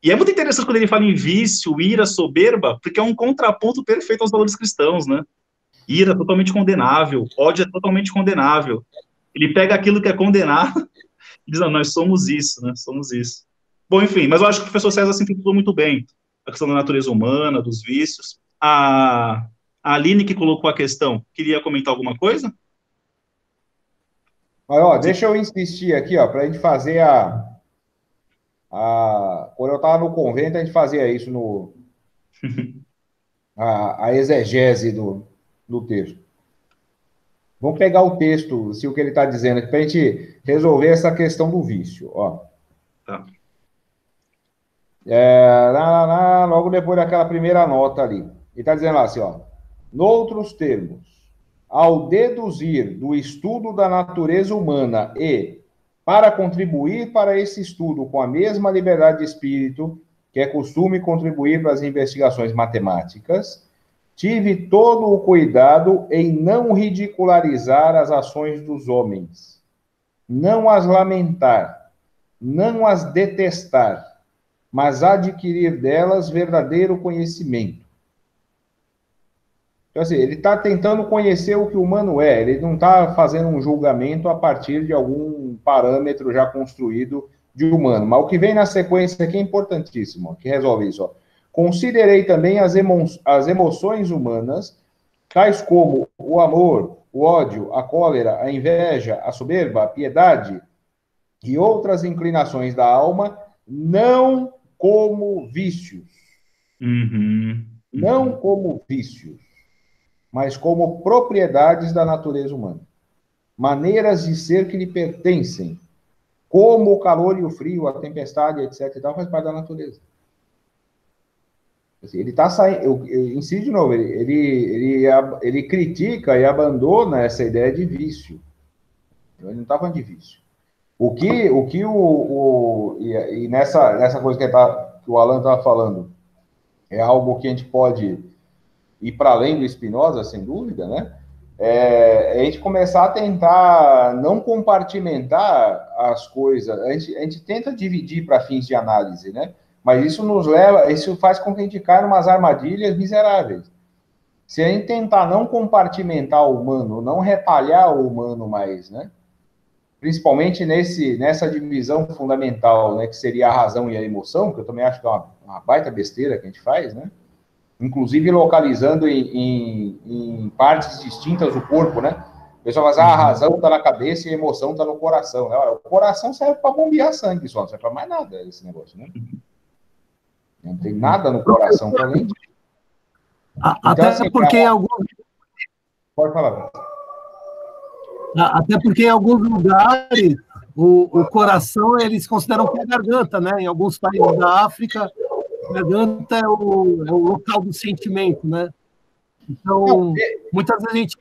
E é muito interessante quando ele fala em vício, ira, soberba, porque é um contraponto perfeito aos valores cristãos, né? Ira é totalmente condenável, ódio é totalmente condenável. Ele pega aquilo que é condenável e diz, não, nós somos isso, né? Somos isso. Bom, enfim, mas eu acho que o professor César sintetizou muito bem a questão da natureza humana, dos vícios. A Aline, que colocou a questão, queria comentar alguma coisa? Mas, deixa eu insistir aqui, para a gente fazer quando eu estava no convento, a gente fazia isso a exegese do texto. Vamos pegar o texto, se o que ele está dizendo aqui, para a gente resolver essa questão do vício. Tá. Logo depois daquela primeira nota ali. Ele está dizendo lá assim, noutros termos, ao deduzir do estudo da natureza humana e para contribuir para esse estudo com a mesma liberdade de espírito que é costume contribuir para as investigações matemáticas, tive todo o cuidado em não ridicularizar as ações dos homens, não as lamentar, não as detestar, mas adquirir delas verdadeiro conhecimento. Então, assim, ele está tentando conhecer o que o humano é, ele não está fazendo um julgamento a partir de algum parâmetro já construído de humano. Mas o que vem na sequência aqui é importantíssimo, que resolve isso. Ó. Considerei também as emoções humanas, tais como o amor, o ódio, a cólera, a inveja, a soberba, a piedade e outras inclinações da alma, não como vícios. Não como vícios, mas como propriedades da natureza humana. Maneiras de ser que lhe pertencem, como o calor e o frio, a tempestade, etc. e tal, faz parte da natureza. Assim, ele está saindo, eu insisto de novo, ele critica e abandona essa ideia de vício. Ele não está falando de vício. E nessa coisa que o Alan estava falando, é algo que a gente pode ir para além do Spinoza, sem dúvida, né? A gente começar a tentar não compartimentar as coisas. A gente tenta dividir para fins de análise, né? Mas isso faz com que a gente caia em umas armadilhas miseráveis. Se a gente tentar não compartimentar o humano, não retalhar o humano mais, né? Principalmente nessa divisão fundamental, né? Que seria a razão e a emoção, que eu também acho que é uma baita besteira que a gente faz, né? Inclusive localizando em partes distintas do corpo, né? O pessoal fala, a razão está na cabeça e a emoção está no coração. Né? O coração serve para bombear sangue só, não serve para mais nada esse negócio, né? Não tem nada no coração para além disso. Até então, assim, porque em alguns... Pode falar. Até porque em alguns lugares o coração eles consideram que é a garganta, né? Em alguns países da África, a garganta é o local do sentimento, né? Então, muitas vezes a gente...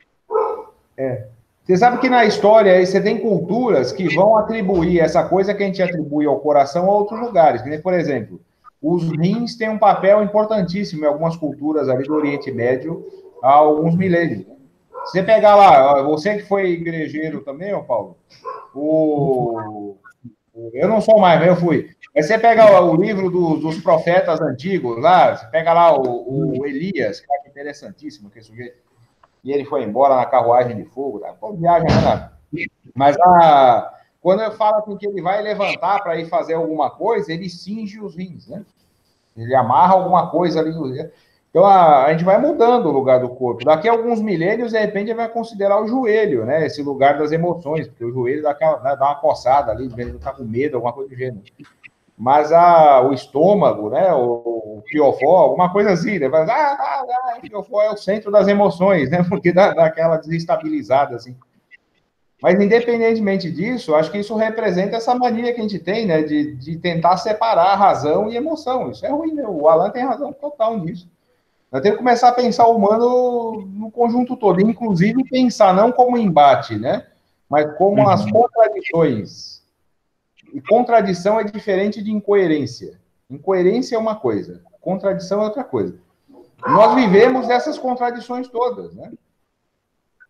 Você sabe que na história você tem culturas que vão atribuir essa coisa que a gente atribui ao coração a outros lugares. Por exemplo, os rins têm um papel importantíssimo em algumas culturas ali do Oriente Médio há alguns milênios. Você pegar lá, você que foi igrejeiro também, ô Paulo, eu não sou mais, mas eu fui. Mas você pega o livro dos profetas antigos lá, você pega lá o Elias, que é interessantíssimo, que sujeito, e ele foi embora na carruagem de fogo, tá? Pô, viagem, né? Mas quando eu falo com que ele vai levantar para ir fazer alguma coisa, ele cinge os rins, né? Ele amarra alguma coisa ali. Então, a gente vai mudando o lugar do corpo. Daqui a alguns milênios, de repente, vai considerar o joelho, né? Esse lugar das emoções, porque o joelho dá uma coçada ali, ele tá com medo, alguma coisa do gênero. Mas o estômago, né? O fiofó, alguma coisa assim, né? O fiofó é o centro das emoções, né? Porque dá aquela desestabilizada, assim. Mas, independentemente disso, acho que isso representa essa mania que a gente tem, né? De tentar separar razão e emoção. Isso é ruim, né? O Alan tem razão total nisso. Nós temos que começar a pensar o humano no conjunto todo, inclusive pensar não como embate, né? Mas como as contradições. E contradição é diferente de incoerência. Incoerência é uma coisa, contradição é outra coisa. Nós vivemos essas contradições todas, né?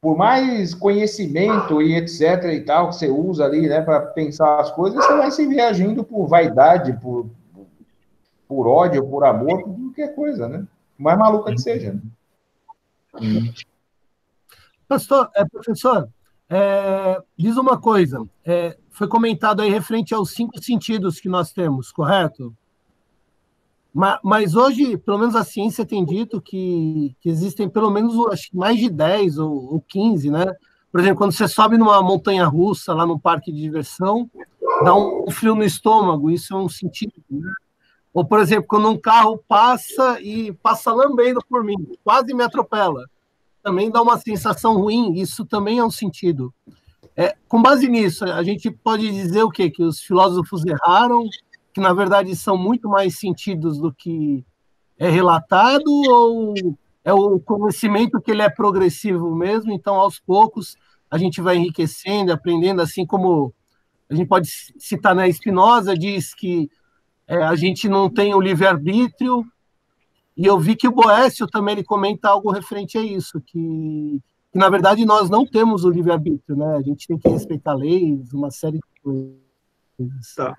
Por mais conhecimento e etc e tal que você usa ali, né, para pensar as coisas, você vai se ver agindo por vaidade, por ódio, por amor, por qualquer coisa, né? Mais maluca que seja. Professor, diz uma coisa. Foi comentado aí referente aos 5 sentidos que nós temos, correto? Mas hoje, pelo menos a ciência tem dito que existem pelo menos acho que mais de 10 ou 15, né? Por exemplo, quando você sobe numa montanha-russa, lá num parque de diversão, dá um frio no estômago, isso é um sentido, né? Ou, por exemplo, quando um carro passa lambendo por mim, quase me atropela, também dá uma sensação ruim, isso também é um sentido. Com base nisso, a gente pode dizer o quê? Que os filósofos erraram, que, na verdade, são muito mais sentidos do que é relatado, ou é o conhecimento que ele é progressivo mesmo, então, aos poucos, a gente vai enriquecendo, aprendendo, assim como a gente pode citar, né, Spinoza diz que a gente não tem o livre-arbítrio, e eu vi que o Boécio também ele comenta algo referente a isso, que na verdade nós não temos o livre-arbítrio, né? A gente tem que respeitar leis, uma série de coisas. Tá.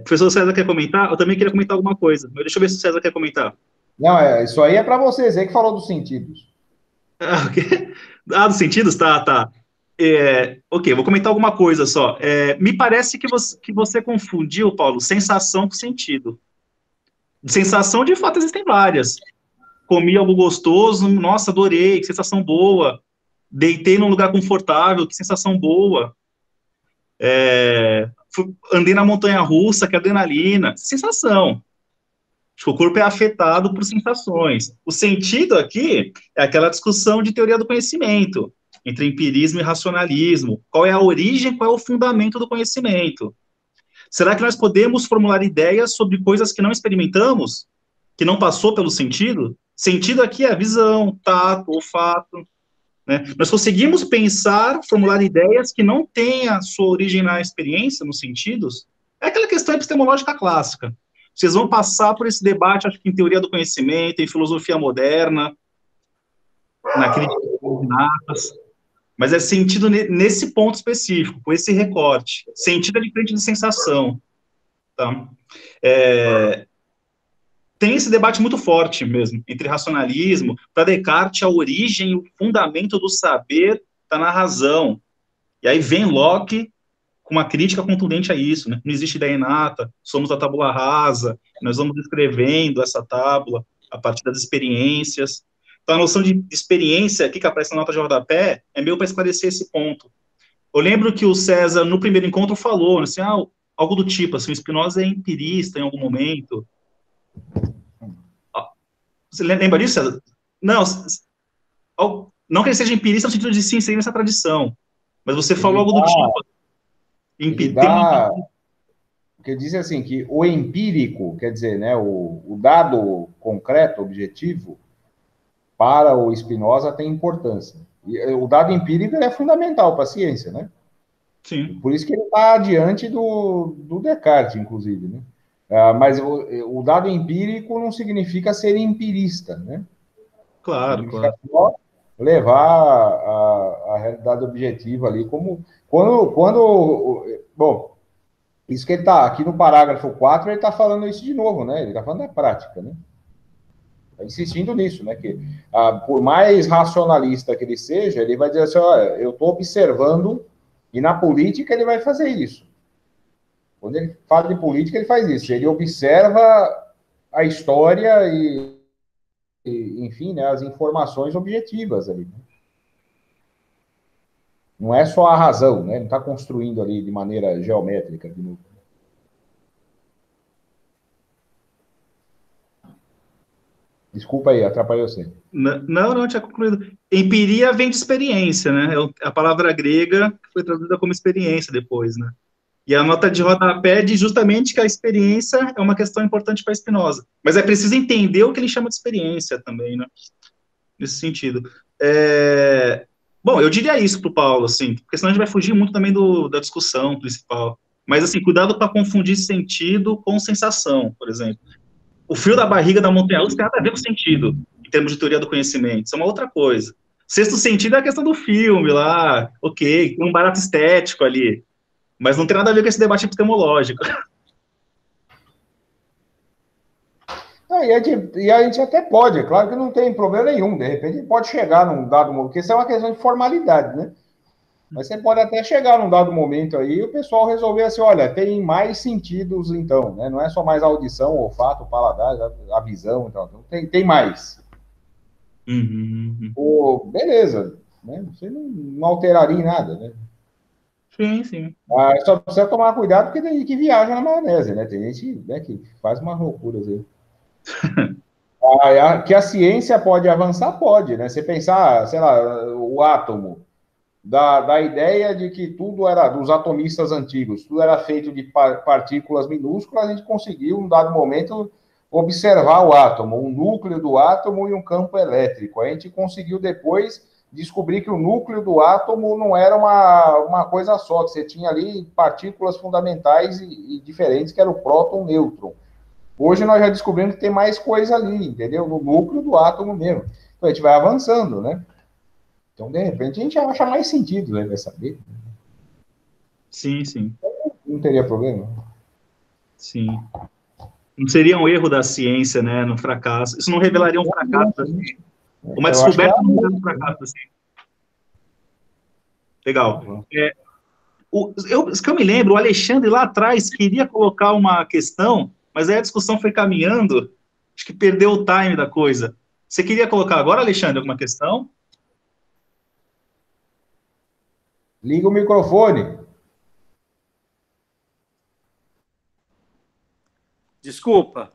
Professor César quer comentar? Eu também queria comentar alguma coisa, mas deixa eu ver se o César quer comentar. Não, isso aí é para você, Zé que falou dos sentidos. Ah, ok. Ah, dos sentidos? Tá. Ok, vou comentar alguma coisa só. Me parece que você confundiu, Paulo, sensação com sentido. Sensação, de fato, existem várias. Comi algo gostoso, nossa, adorei, que sensação boa. Deitei num lugar confortável, que sensação boa. Andei na montanha-russa, que adrenalina. Sensação. Acho que o corpo é afetado por sensações. O sentido aqui é aquela discussão de teoria do conhecimento, entre empirismo e racionalismo. Qual é a origem, qual é o fundamento do conhecimento? Será que nós podemos formular ideias sobre coisas que não experimentamos? Que não passou pelo sentido? Sentido aqui é visão, tato, olfato. Né? Nós conseguimos pensar, formular ideias que não têm a sua origem na experiência, nos sentidos? É aquela questão epistemológica clássica. Vocês vão passar por esse debate, acho que em teoria do conhecimento, em filosofia moderna, na crítica das, mas é sentido nesse ponto específico, com esse recorte. Sentido é diferente de sensação. Tá? Tem esse debate muito forte mesmo, entre racionalismo. Para Descartes, a origem, o fundamento do saber está na razão. E aí vem Locke com uma crítica contundente a isso, né? Não existe ideia inata, somos a tábula rasa, nós vamos escrevendo essa tábula a partir das experiências. Então, a noção de experiência, aqui que aparece na nota de rodapé, é meio para esclarecer esse ponto. Eu lembro que o César, no primeiro encontro, falou, assim, algo do tipo, assim, o Spinoza é empirista em algum momento. Você lembra disso, César? Não que ele seja empirista no sentido de sim, seguir essa tradição, mas você falou algo do tipo. Porque diz assim, que o empírico, quer dizer, né, o dado concreto, objetivo, para o Spinoza tem importância. E o dado empírico é fundamental para a ciência, né? Sim. Por isso que ele está adiante do Descartes, inclusive, né? Mas o dado empírico não significa ser empirista, né? Claro, significa só levar a realidade objetiva ali como... Bom, isso que ele está aqui no parágrafo 4, ele está falando isso de novo, né? Ele está falando da prática, né? Está insistindo nisso, né? Que por mais racionalista que ele seja, ele vai dizer assim, olha, eu estou observando, e na política ele vai fazer isso. Quando ele fala de política, ele faz isso. Ele observa a história enfim, né, as informações objetivas ali. Né? Não é só a razão, né? Não está construindo ali de maneira geométrica de novo. Desculpa aí, atrapalhou você. Não, tinha concluído. Empiria vem de experiência, né? A palavra grega foi traduzida como experiência depois, né? E a nota de rodapé diz justamente que a experiência é uma questão importante para Spinoza. Mas é preciso entender o que ele chama de experiência também, né? Nesse sentido. Bom, eu diria isso para o Paulo, assim, porque senão a gente vai fugir muito também da discussão principal. Mas, assim, cuidado para confundir sentido com sensação, por exemplo. O frio da barriga da montanha-russa tem nada a ver com sentido, em termos de teoria do conhecimento. Isso é uma outra coisa. Sexto sentido é a questão do filme lá, ok, tem um barato estético ali, mas não tem nada a ver com esse debate epistemológico. E a gente até pode, é claro que não tem problema nenhum, de repente pode chegar num dado momento, porque isso é uma questão de formalidade, né? Mas você pode até chegar num dado momento aí e o pessoal resolver assim, olha, tem mais sentidos então, né? Não é só mais a audição, o olfato, o paladar, a visão, então tem mais. Beleza, né? Você não alteraria em nada, né? Sim. Só precisa tomar cuidado porque tem gente que viaja na maionese, né? Tem gente, né, que faz umas loucuras aí. Que a ciência pode avançar, pode, né? Você pensar, sei lá, o átomo, da ideia de que tudo era, dos atomistas antigos, tudo era feito de partículas minúsculas, a gente conseguiu, em um dado momento, observar o átomo, um núcleo do átomo e um campo elétrico. A gente conseguiu depois descobrir que o núcleo do átomo não era uma coisa só, que você tinha ali partículas fundamentais e diferentes, que era o próton e o nêutron. Hoje nós já descobrimos que tem mais coisa ali, entendeu? No núcleo do átomo mesmo. Então a gente vai avançando, né? Então, de repente, a gente acha mais sentido, né? Vai saber. Sim. Não teria problema. Sim. Não seria um erro da ciência, né, no fracasso. Isso não revelaria um fracasso, assim. Uma descoberta não revela um fracasso, assim. Legal. Isso que eu me lembro, o Alexandre lá atrás queria colocar uma questão, mas aí a discussão foi caminhando, acho que perdeu o time da coisa. Você queria colocar agora, Alexandre, alguma questão? Liga o microfone. Desculpa.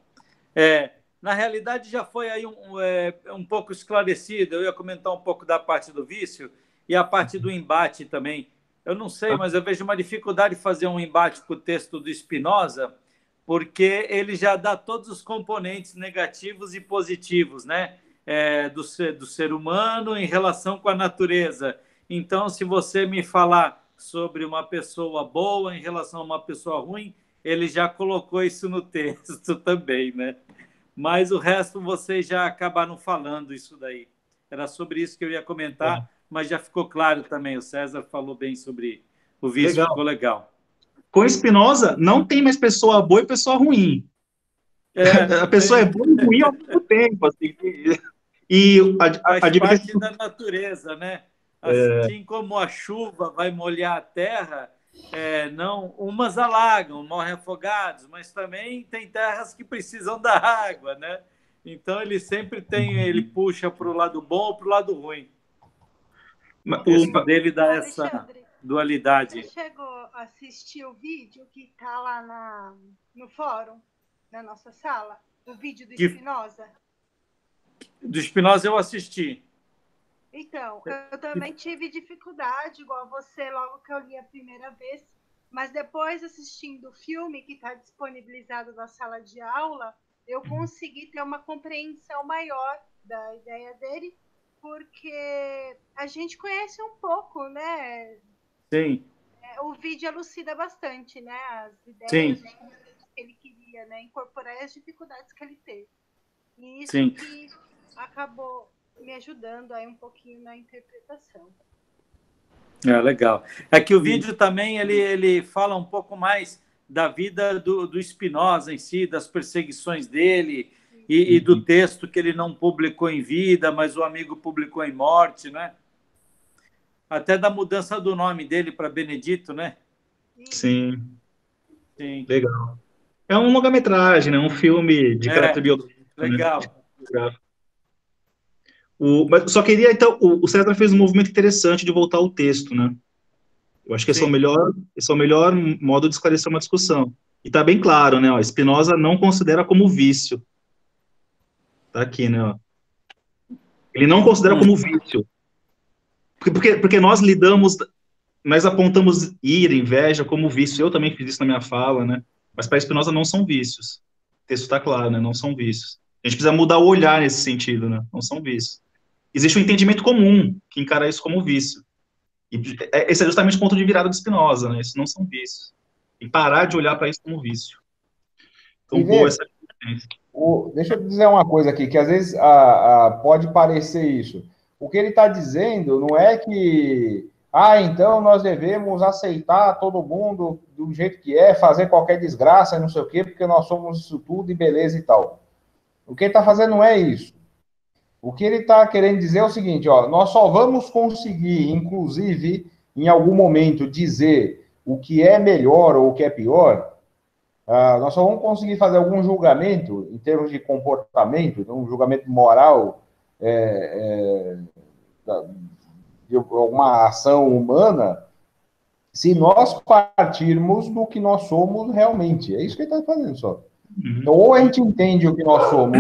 Na realidade, já foi aí um pouco esclarecido. Eu ia comentar um pouco da parte do vício e a parte do embate também. Eu não sei, mas eu vejo uma dificuldade de fazer um embate com o texto do Spinoza, porque ele já dá todos os componentes negativos e positivos, né? Do ser humano em relação com a natureza. Então, se você me falar sobre uma pessoa boa em relação a uma pessoa ruim, ele já colocou isso no texto também, né? Mas o resto vocês já acabaram falando isso daí. Era sobre isso que eu ia comentar, mas já ficou claro também. O César falou bem sobre o vício, Legal. ficou legal. Com Spinoza, não tem mais pessoa boa e pessoa ruim. A pessoa é boa e ruim ao mesmo tempo, assim. E faz parte da natureza, né? Assim como a chuva vai molhar a terra, não, umas alagam, morrem afogados, mas também tem terras que precisam da água, né? Então ele sempre ele puxa para o lado bom ou para o lado ruim. O texto dele dá essa dualidade. Você chegou a assistir o vídeo que está lá no fórum, na nossa sala? O vídeo do Spinoza? Do Spinoza eu assisti. Então, eu também tive dificuldade, igual você, logo que eu li a primeira vez, mas depois assistindo o filme que está disponibilizado na sala de aula, eu consegui ter uma compreensão maior da ideia dele, porque a gente conhece um pouco, né? Sim. O vídeo elucida bastante, né? As ideias que ele queria, né? Incorporar as dificuldades que ele teve. E isso que acabou me ajudando aí um pouquinho na interpretação. Legal. É que o vídeo também ele fala um pouco mais da vida do Spinoza em si, das perseguições dele e do texto que ele não publicou em vida, mas o amigo publicou em morte, né? Até da mudança do nome dele para Benedito, né? Sim. Legal. É um longa-metragem, né? Um filme de caráter biológico. Legal. Né? Mas só queria, então, o César fez um movimento interessante de voltar ao texto, né? Eu acho que esse é o melhor modo de esclarecer uma discussão. E tá bem claro, né? Ó, Spinoza não considera como vício. Tá aqui, né? Ó. Ele não considera como vício. Porque nós apontamos ira, inveja como vício. Eu também fiz isso na minha fala, né? Mas para Spinoza não são vícios. O texto está claro, né? Não são vícios. A gente precisa mudar o olhar nesse sentido, né? Não são vícios. Existe um entendimento comum que encara isso como vício. E esse é justamente o ponto de virada do Spinoza, né? Isso não são vícios. E parar de olhar para isso como vício. Então, boa essa diferença. Deixa eu dizer uma coisa aqui, que às vezes pode parecer isso. O que ele está dizendo não é que, então nós devemos aceitar todo mundo do jeito que é, fazer qualquer desgraça, não sei o quê, porque nós somos isso tudo e beleza e tal. O que ele está fazendo não é isso. O que ele está querendo dizer é o seguinte, ó, nós só vamos conseguir, inclusive, em algum momento, dizer o que é melhor ou o que é pior, nós só vamos conseguir fazer algum julgamento em termos de comportamento, um julgamento moral de alguma ação humana, se nós partirmos do que nós somos realmente. É isso que ele está fazendo só. Então, ou a gente entende o que nós somos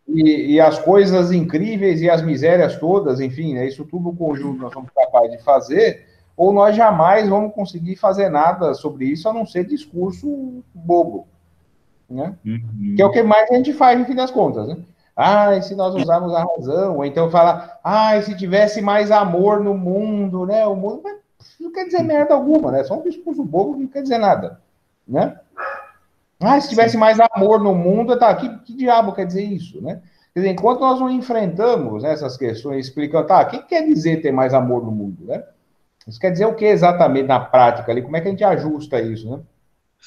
e as coisas incríveis e as misérias todas, enfim, né, isso tudo no conjunto nós somos capazes de fazer, ou nós jamais vamos conseguir fazer nada sobre isso, a não ser discurso bobo, né? Que é o que mais a gente faz, no fim das contas, né? E se nós usarmos a razão, ou então falar, e se tivesse mais amor no mundo, né? O mundo não quer dizer merda alguma, né? Só um discurso bobo que não quer dizer nada, né? Se tivesse mais amor no mundo, que diabo quer dizer isso, né? Quer dizer, enquanto nós não enfrentamos essas questões, explicando, o que quer dizer ter mais amor no mundo, né? Isso quer dizer o que exatamente na prática ali? Como é que a gente ajusta isso, né?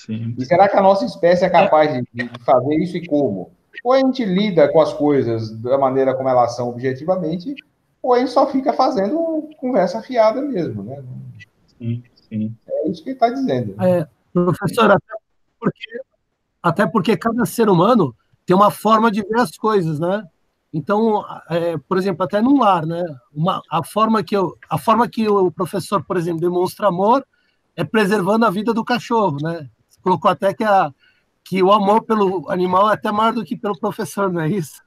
Sim. E será que a nossa espécie é capaz de fazer isso e como? Ou a gente lida com as coisas da maneira como elas são objetivamente, ou a gente só fica fazendo conversa fiada mesmo, né? Sim, sim. É isso que ele está dizendo. Professor, até porque cada ser humano tem uma forma de ver as coisas, né? Então, por exemplo, até num lar, né? A forma que o professor, por exemplo, demonstra amor é preservando a vida do cachorro, né? Você colocou até que o amor pelo animal é até maior do que pelo professor, não é isso?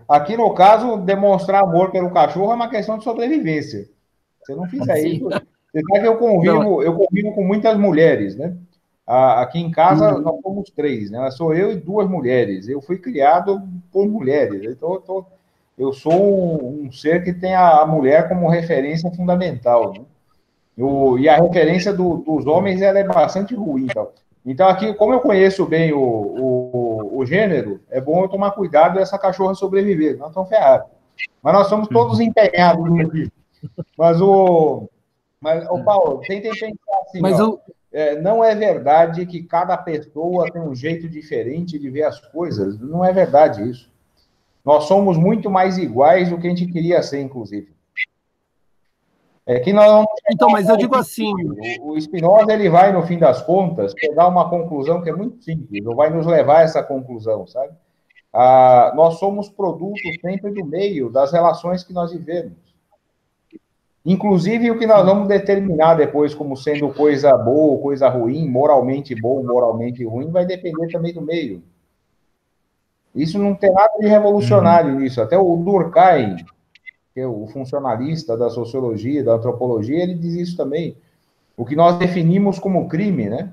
Aqui no caso, demonstrar amor pelo cachorro é uma questão de sobrevivência. Se eu não fizer isso, você sabe que eu convivo com muitas mulheres, né? Aqui em casa nós somos 3, né? Sou eu e 2 mulheres. Eu fui criado por mulheres. Então, eu sou um ser que tem a mulher como referência fundamental, né? E a referência dos homens ela é bastante ruim. Então, aqui, como eu conheço bem o gênero, é bom eu tomar cuidado dessa cachorra sobreviver. Nós estamos ferrados. Mas nós somos todos empenhados aqui. Mas, Paulo, tentem pensar assim, não é verdade que cada pessoa tem um jeito diferente de ver as coisas. Não é verdade isso. Nós somos muito mais iguais do que a gente queria ser, inclusive. É que nós vamos... Então, mas eu digo assim... O Spinoza, ele vai, no fim das contas, pegar uma conclusão que é muito simples, ou vai nos levar a essa conclusão, sabe? Nós somos produtos sempre do meio, das relações que nós vivemos. Inclusive, o que nós vamos determinar depois como sendo coisa boa ou coisa ruim, moralmente bom, moralmente ruim, vai depender também do meio. Isso não tem nada de revolucionário nisso. Até o Durkheim, que é o funcionalista da sociologia, da antropologia, ele diz isso também. O que nós definimos como crime, né?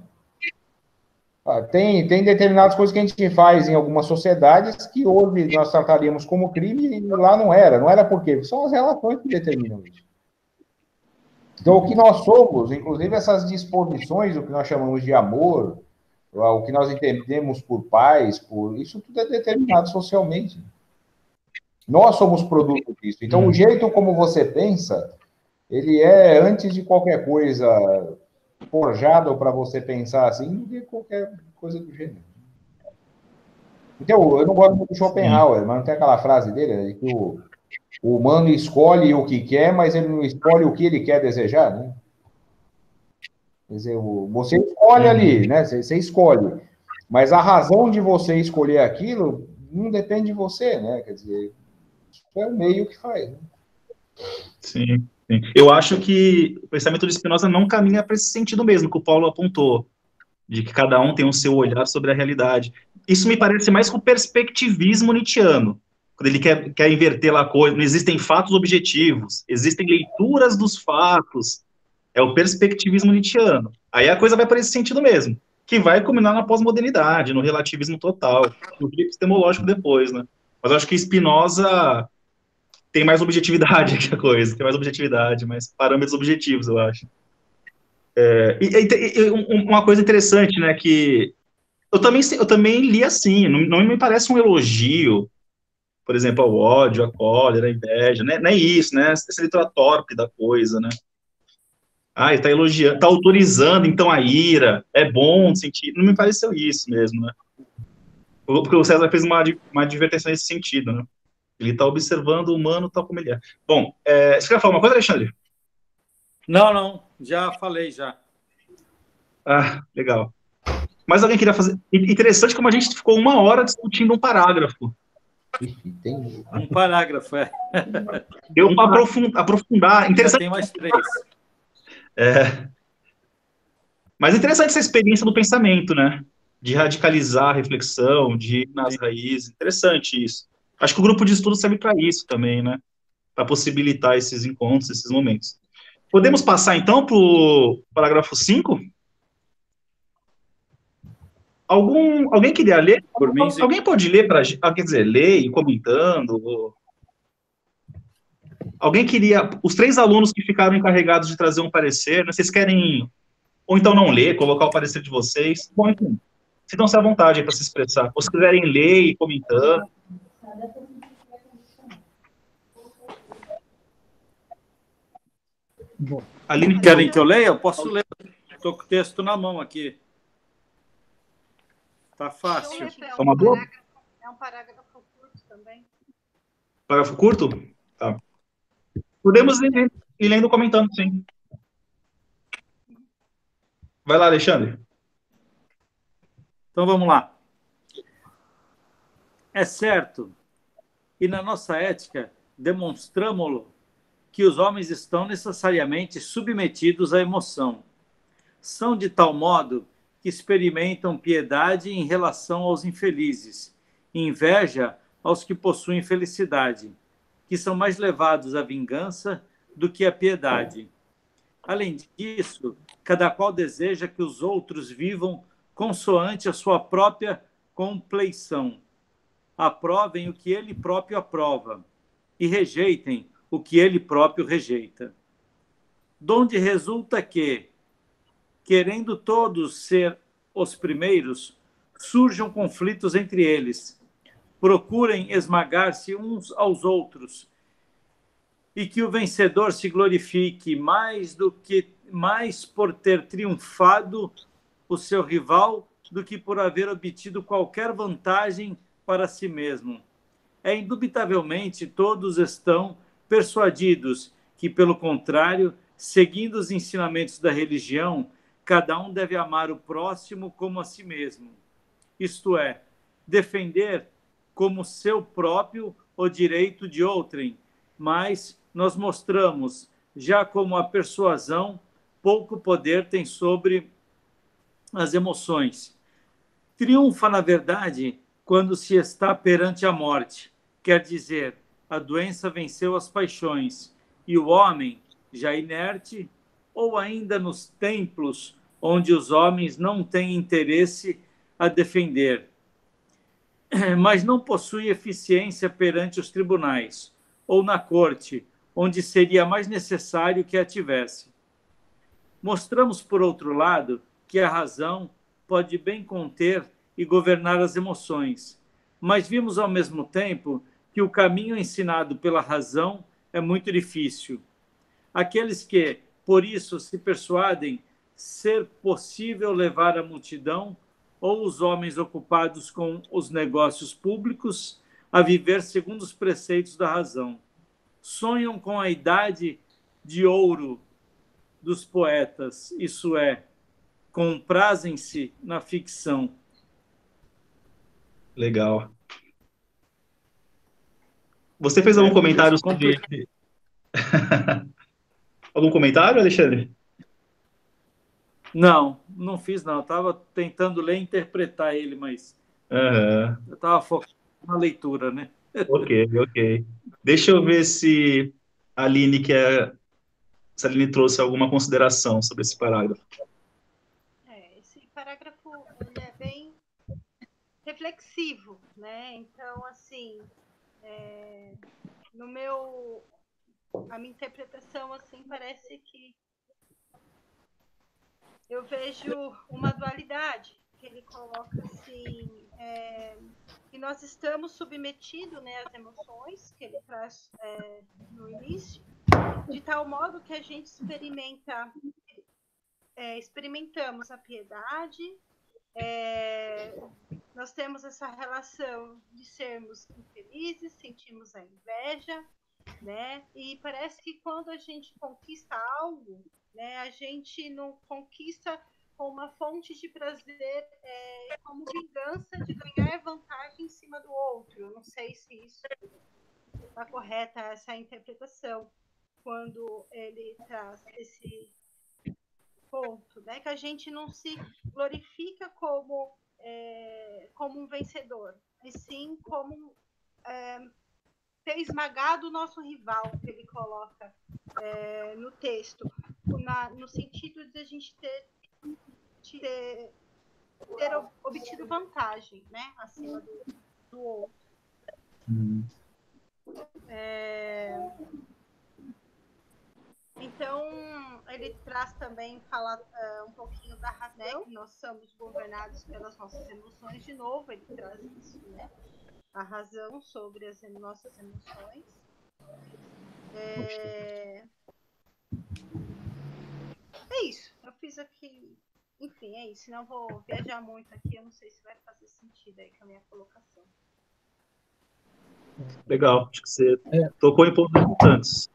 Tem determinadas coisas que a gente faz em algumas sociedades que hoje nós trataríamos como crime e lá não era. Não era por quê? São as relações que determinam isso. Então, o que nós somos, inclusive essas disposições, o que nós chamamos de amor, o que nós entendemos por paz, isso tudo é determinado socialmente. Nós somos produto disso. Então, o jeito como você pensa, ele é, antes de qualquer coisa, forjado para você pensar assim, do que qualquer coisa do gênero. Então, eu não gosto muito de Schopenhauer, mas não tem aquela frase dele, né, que o humano escolhe o que quer, mas ele não escolhe o que ele quer desejar, né? Quer dizer, você escolhe ali, né? Você escolhe. Mas a razão de você escolher aquilo não depende de você, né? Quer dizer, isso é o meio que faz. Né? Sim, sim. Eu acho que o pensamento de Spinoza não caminha para esse sentido mesmo que o Paulo apontou, de que cada um tem o seu olhar sobre a realidade. Isso me parece mais com o perspectivismo nietzschiano, quando ele quer inverter lá a coisa. Não existem fatos objetivos, existem leituras dos fatos. É o perspectivismo nietzschiano. Aí a coisa vai para esse sentido mesmo, que vai culminar na pós-modernidade, no relativismo total, no epistemológico depois, né? Mas eu acho que Spinoza tem mais objetividade que a coisa, tem mais objetividade, mais parâmetros objetivos, eu acho. Uma coisa interessante, né, que eu também li assim, não me parece um elogio, por exemplo, ao ódio, à cólera, à inveja, né? Não é isso, né? Essa leitura torpe da coisa, né? Ele está elogiando, está autorizando, então, a ira, é bom sentir. Não me pareceu isso mesmo, né? Porque o César fez uma advertência nesse sentido, né? Ele está observando o humano tal como ele é. Bom, você quer falar uma coisa, Alexandre? Não, já falei, já. Legal. Mas alguém queria fazer... Interessante como a gente ficou 1 hora discutindo um parágrafo. Um parágrafo, Eu para aprofundar... Interessante. Já tem mais 3. Mas interessante essa experiência do pensamento, né? De radicalizar a reflexão, de ir nas raízes. Interessante isso. Acho que o grupo de estudo serve para isso também, né? Para possibilitar esses encontros, esses momentos. Podemos passar, então, para o parágrafo 5? Alguém queria ler? Por mim, alguém pode ler para... quer dizer, ler e comentando? Alguém queria... Os 3 alunos que ficaram encarregados de trazer um parecer, né? Vocês querem... Ou então não ler, colocar o parecer de vocês? Bom, enfim, sintam-se à vontade para se expressar. Ou se quiserem ler e comentando. Bom, Aline, Querem que eu leia? Eu posso ler. Estou com o texto na mão aqui. Tá fácil. É uma boa? É um parágrafo curto também. Parágrafo curto? Tá. Podemos ir lendo comentando, sim. Vai lá, Alexandre. Então vamos lá. É certo, e na nossa ética demonstramo-lo, que os homens estão necessariamente submetidos à emoção. São de tal modo que experimentam piedade em relação aos infelizes, e inveja aos que possuem felicidade, que são mais levados à vingança do que à piedade. Além disso, cada qual deseja que os outros vivam consoante a sua própria compleição, aprovem o que ele próprio aprova e rejeitem o que ele próprio rejeita. Donde resulta que, querendo todos ser os primeiros, surjam conflitos entre eles, procurem esmagar-se uns aos outros, e que o vencedor se glorifique mais por ter triunfado o seu rival do que por haver obtido qualquer vantagem para si mesmo. Indubitavelmente todos estão persuadidos que, pelo contrário, seguindo os ensinamentos da religião, cada um deve amar o próximo como a si mesmo, isto é, defender como seu próprio o direito de outrem, mas nós mostramos, já como a persuasão pouco poder tem sobre as emoções. Triunfa, na verdade, quando se está perante a morte, quer dizer, a doença venceu as paixões, e o homem, já inerte, ou ainda nos templos onde os homens não têm interesse a defender, mas não possui eficiência perante os tribunais, ou na corte, onde seria mais necessário que a tivesse. Mostramos, por outro lado, que a razão pode bem conter e governar as emoções, mas vimos ao mesmo tempo que o caminho ensinado pela razão é muito difícil. Aqueles que, por isso, se persuadem ser possível levar a multidão ou os homens ocupados com os negócios públicos a viver segundo os preceitos da razão. Sonham com a idade de ouro dos poetas, isso é, comprazem-se na ficção. Legal. Você fez algum comentário sobre... Algum comentário, Alexandre? Não, não fiz não. Estava tentando ler e interpretar ele, mas eu estava focado na leitura, né? Ok. Deixa eu ver se a Aline se a Aline trouxe alguma consideração sobre esse parágrafo. Esse parágrafo ele é bem reflexivo, né? Então, assim, a minha interpretação, assim, parece que eu vejo uma dualidade, que ele coloca assim, que nós estamos submetidos, né, às emoções que ele traz no início, de tal modo que a gente experimentamos a piedade, nós temos essa relação de sermos infelizes, sentimos a inveja, né? E parece que quando a gente conquista algo, né, a gente não conquista com uma fonte de prazer como vingança de ganhar vantagem em cima do outro. Eu não sei se isso está correta, essa interpretação, quando ele traz esse ponto, né, que a gente não se glorifica como um vencedor, e sim como ter esmagado o nosso rival, que ele coloca no texto, no sentido de a gente ter obtido vantagem, né, acima do outro. Então, ele traz também, fala um pouquinho da razão, que nós somos governados pelas nossas emoções, de novo, ele traz isso, né? A razão sobre as nossas emoções. É isso. Eu fiz aqui. Enfim, é isso. Senão eu vou viajar muito aqui. Eu não sei se vai fazer sentido aí com a minha colocação. Legal, acho que você tocou em pontos importantes.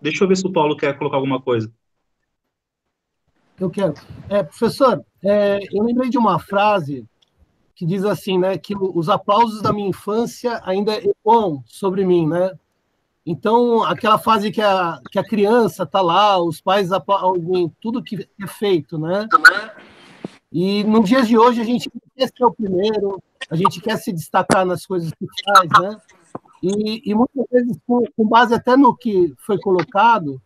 Deixa eu ver se o Paulo quer colocar alguma coisa. Eu quero. Professor, eu lembrei de uma frase que diz assim, né, que os aplausos da minha infância ainda ecoam sobre mim, né? Então, aquela fase que a criança está lá, os pais aplaudem tudo que é feito, né? E nos dias de hoje a gente quer ser o primeiro, a gente quer se destacar nas coisas que faz, né? E muitas vezes, com base até no que foi colocado,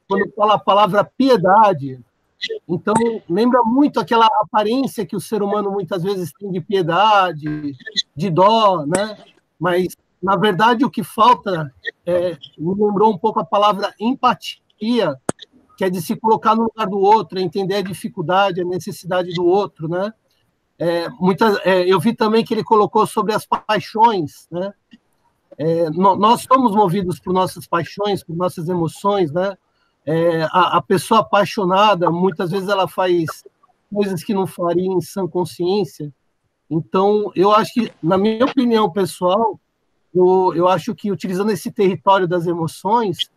quando fala a palavra piedade, então lembra muito aquela aparência que o ser humano muitas vezes tem de piedade, de dó, né? Mas, na verdade, o que falta me lembrou um pouco a palavra empatia, que é de se colocar no lugar do outro, entender a dificuldade, a necessidade do outro, né? Eu vi também que ele colocou sobre as paixões, né? Nós somos movidos por nossas paixões, por nossas emoções, né? A pessoa apaixonada, muitas vezes ela faz coisas que não faria em sã consciência. Então, eu acho que, na minha opinião pessoal, eu acho que, utilizando esse território das emoções,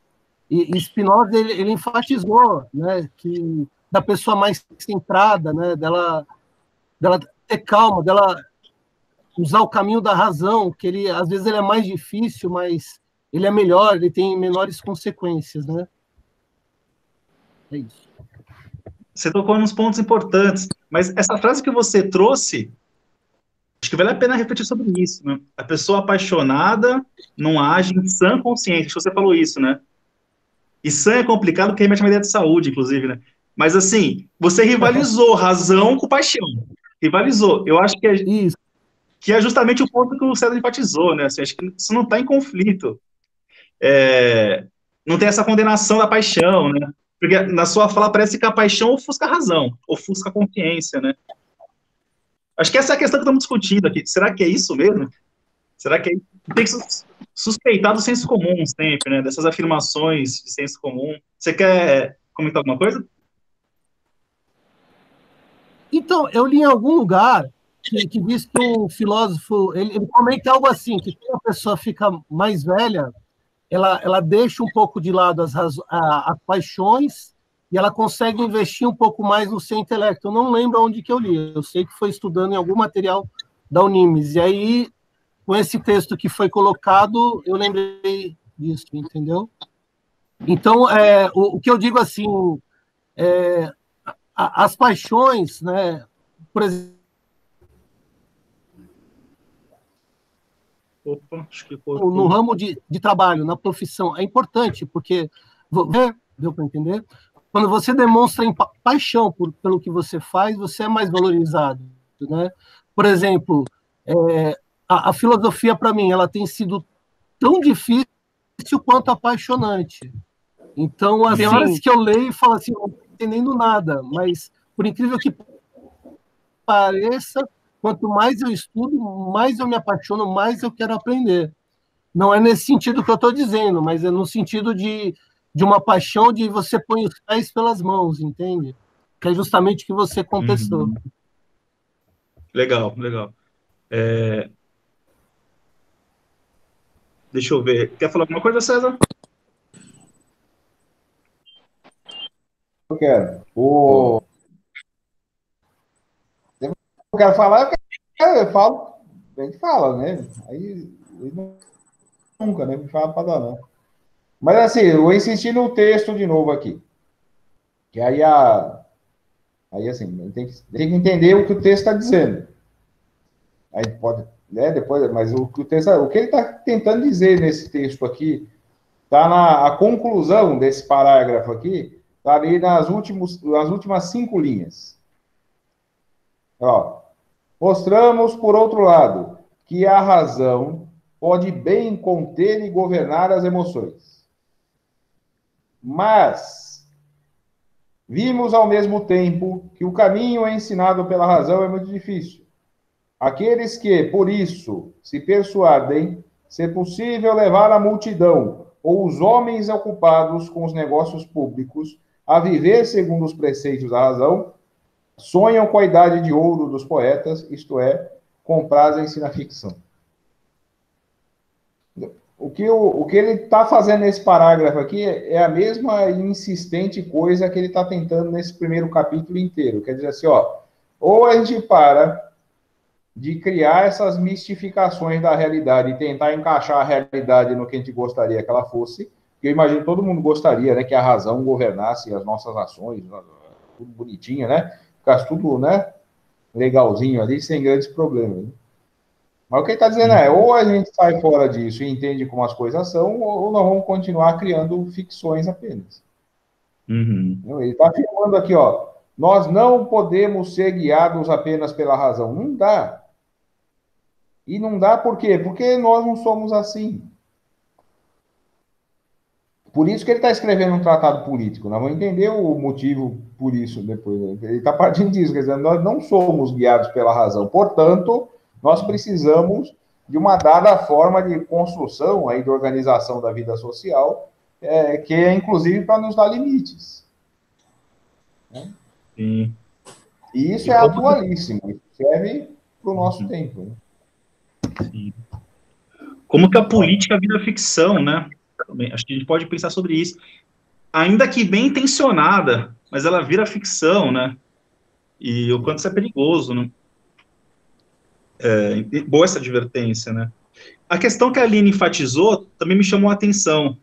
e Spinoza, ele enfatizou, né, que da pessoa mais centrada, né, dela ter calma, dela usar o caminho da razão, que ele, às vezes, ele é mais difícil, mas ele é melhor, ele tem menores consequências, né? É isso. Você tocou nos pontos importantes, mas essa frase que você trouxe, acho que vale a pena refletir sobre isso, né? A pessoa apaixonada não age em sã consciência. Acho que você falou isso, né? E sã é complicado porque remete a uma ideia de saúde, inclusive, né? Mas, assim, você rivalizou razão com paixão. Rivalizou. Eu acho que é justamente o ponto que o César enfatizou, né? Assim, acho que isso não está em conflito. Não tem essa condenação da paixão, né? Porque na sua fala parece que a paixão ofusca a razão, ofusca a consciência, né? Acho que essa é a questão que estamos discutindo aqui. Será que é isso mesmo? Será que tem que suspeitar do senso comum sempre, né? Dessas afirmações de senso comum. Você quer comentar alguma coisa? Então, eu li em algum lugar que diz que um filósofo, ele comenta algo assim, que quando a pessoa fica mais velha, ela deixa um pouco de lado as paixões e ela consegue investir um pouco mais no seu intelecto. Eu não lembro onde que eu li, eu sei que foi estudando em algum material da Unimes. E aí, com esse texto que foi colocado, eu lembrei disso, entendeu? Então, o que eu digo assim, as paixões, né, por exemplo, no ramo de trabalho, na profissão, é importante, porque, deu para entender? Quando você demonstra paixão pelo que você faz, você é mais valorizado, né? Por exemplo, a filosofia, para mim, ela tem sido tão difícil quanto apaixonante. Então, assim, tem horas que eu leio e falo assim, não estou entendendo nada, mas, por incrível que pareça, quanto mais eu estudo, mais eu me apaixono, mais eu quero aprender. Não é nesse sentido que eu estou dizendo, mas é no sentido de uma paixão de você põe os pés pelas mãos, entende? Que é justamente o que você contestou. Legal, legal. Deixa eu ver. Quer falar alguma coisa, César? Eu quero. Eu quero falar, eu falo, a gente fala, né? Aí nunca, né? Me fala para dar, não. Mas assim, eu vou insistir no texto de novo aqui. Que aí assim, tem que entender o que o texto está dizendo. Aí pode, né, depois, mas o que ele está tentando dizer nesse texto aqui, está na conclusão desse parágrafo aqui, está ali nas últimas 5 linhas. Ó, mostramos, por outro lado, que a razão pode bem conter e governar as emoções. Mas vimos ao mesmo tempo que o caminho ensinado pela razão é muito difícil. Aqueles que, por isso, se persuadem ser possível levar a multidão ou os homens ocupados com os negócios públicos a viver segundo os preceitos da razão, sonham com a idade de ouro dos poetas, isto é, comprazem-se na ficção. O que ele está fazendo nesse parágrafo aqui é a mesma insistente coisa que ele está tentando nesse primeiro capítulo inteiro. Quer dizer assim, ó, ou a gente para de criar essas mistificações da realidade e tentar encaixar a realidade no que a gente gostaria que ela fosse, que eu imagino que todo mundo gostaria, né, que a razão governasse as nossas ações, tudo bonitinho, né? Ficasse tudo, né, legalzinho ali, sem grandes problemas, né? Mas o que ele está dizendo é, ou a gente sai fora disso e entende como as coisas são, ou nós vamos continuar criando ficções apenas. Ele está afirmando aqui, ó, nós não podemos ser guiados apenas pela razão. Não dá. E não dá por quê? Porque nós não somos assim. Por isso que ele está escrevendo um tratado político. Nós vamos entender o motivo por isso depois. Ele está partindo disso, quer dizer, nós não somos guiados pela razão. Portanto, nós precisamos de uma dada forma de construção, aí, de organização da vida social, que é, inclusive, para nos dar limites. Né? Sim. E isso é atualíssimo. Isso serve para o nosso tempo. Né? Sim. Como que a política vira ficção, né? Acho que a gente pode pensar sobre isso. Ainda que bem intencionada, mas ela vira ficção, né? E o quanto isso é perigoso, né? Boa essa advertência, né? A questão que a Aline enfatizou também me chamou a atenção,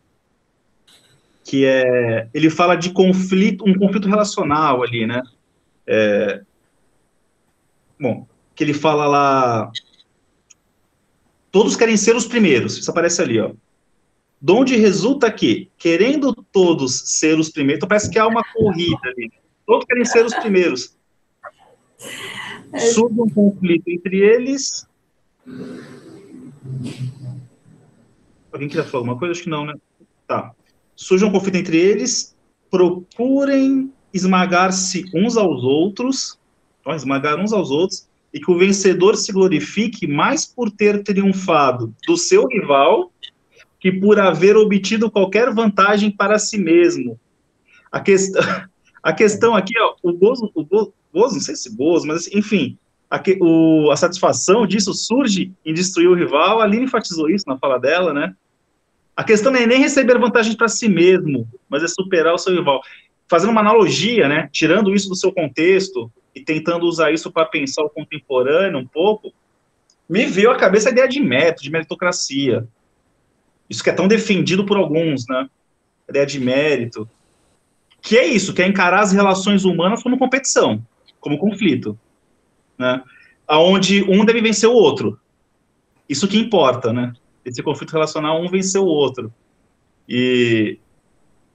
que é, ele fala de conflito, um conflito relacional ali, né? Bom, que ele fala lá, todos querem ser os primeiros, isso aparece ali, ó. De onde resulta que, querendo todos ser os primeiros, então parece que há uma corrida ali, todos querem ser os primeiros. Surge um conflito entre eles. Alguém queria falar alguma coisa? Acho que não, né? Tá. Surge um conflito entre eles, procurem esmagar-se uns aos outros, esmagar uns aos outros, e que o vencedor se glorifique mais por ter triunfado do seu rival que por haver obtido qualquer vantagem para si mesmo. A questão aqui, ó, o Bozo, não sei se Bozo, mas enfim, a satisfação disso surge em destruir o rival. A Aline enfatizou isso na fala dela, né? A questão não é nem receber vantagens para si mesmo, mas é superar o seu rival. Fazendo uma analogia, né? Tirando isso do seu contexto e tentando usar isso para pensar o contemporâneo um pouco, me veio à cabeça a ideia de método, de meritocracia. Isso que é tão defendido por alguns, né? A ideia de mérito. Que é isso, que é encarar as relações humanas como competição, como conflito, né? Onde um deve vencer o outro. Isso que importa, né? Esse conflito relacional, um vencer o outro. E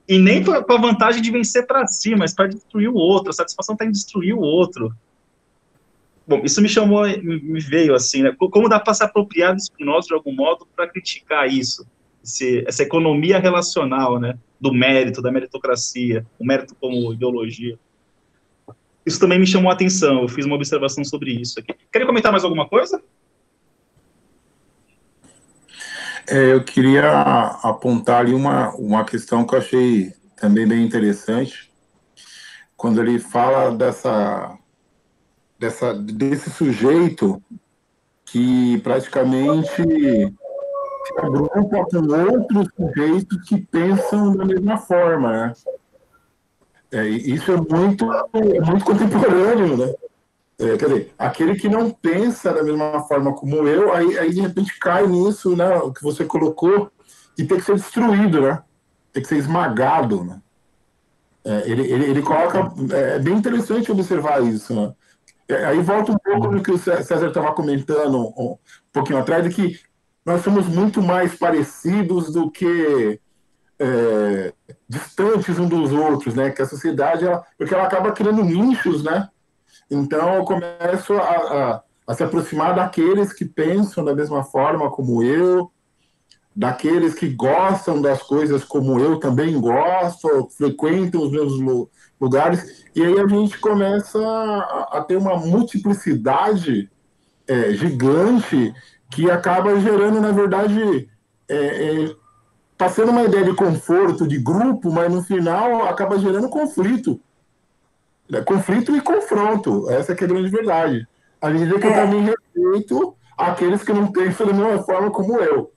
nem com a vantagem de vencer para si, mas para destruir o outro. A satisfação está em destruir o outro. Bom, isso me veio assim, né? Como dá para se apropriar do Spinoza de algum modo para criticar isso? Essa economia relacional, né, do mérito, da meritocracia, o mérito como ideologia. Isso também me chamou a atenção, eu fiz uma observação sobre isso aqui. Querem comentar mais alguma coisa? Eu queria apontar ali uma questão que eu achei também bem interessante, quando ele fala desse sujeito que praticamente se agrupa com outros sujeitos que pensam da mesma forma, né? Isso é muito contemporâneo, né? Quer dizer, aquele que não pensa da mesma forma como eu, aí de repente cai nisso, né? O que você colocou, e tem que ser destruído, né? Tem que ser esmagado, né? Ele coloca... É bem interessante observar isso, né? Aí volta um pouco no que o César estava comentando um pouquinho atrás, de que nós somos muito mais parecidos do que distantes uns dos outros, né? Que a sociedade, porque ela acaba criando nichos, né? Então eu começo a se aproximar daqueles que pensam da mesma forma como eu, daqueles que gostam das coisas como eu também gosto, frequentam os mesmos lugares, e aí a gente começa a ter uma multiplicidade gigante que acaba gerando, na verdade, passando uma ideia de conforto, de grupo, mas no final acaba gerando conflito. Conflito e confronto. Essa que é a grande verdade. A gente vê que eu também respeito aqueles que não pensam da mesma forma como eu.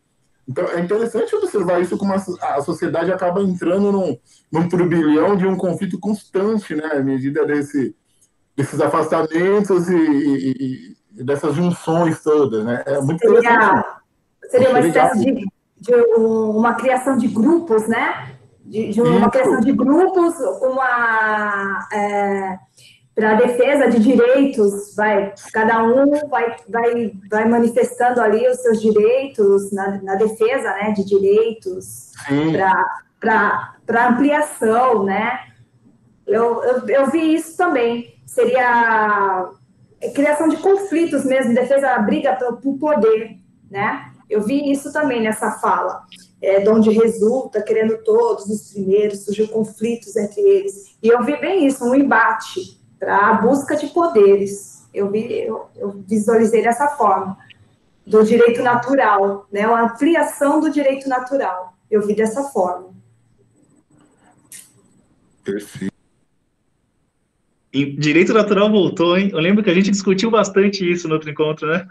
Então, é interessante observar isso, como a sociedade acaba entrando num turbilhão de um conflito constante, né? À medida desses afastamentos e dessas junções todas, né? É muito interessante. Seria uma espécie de uma criação de grupos, né? De uma criação de grupos, para a defesa de direitos, cada um vai manifestando ali os seus direitos na defesa, né, de direitos, para ampliação, né? Eu vi isso também. Seria a criação de conflitos mesmo, defesa, a briga por poder, né? Eu vi isso também nessa fala, de onde resulta, querendo todos os primeiros, surgiu conflitos entre eles. E eu vi bem isso, um embate para a busca de poderes. Eu visualizei dessa forma, do direito natural, né? Uma ampliação do direito natural. Eu vi dessa forma. Perfeito. Direito natural voltou, hein? Eu lembro que a gente discutiu bastante isso no outro encontro, né?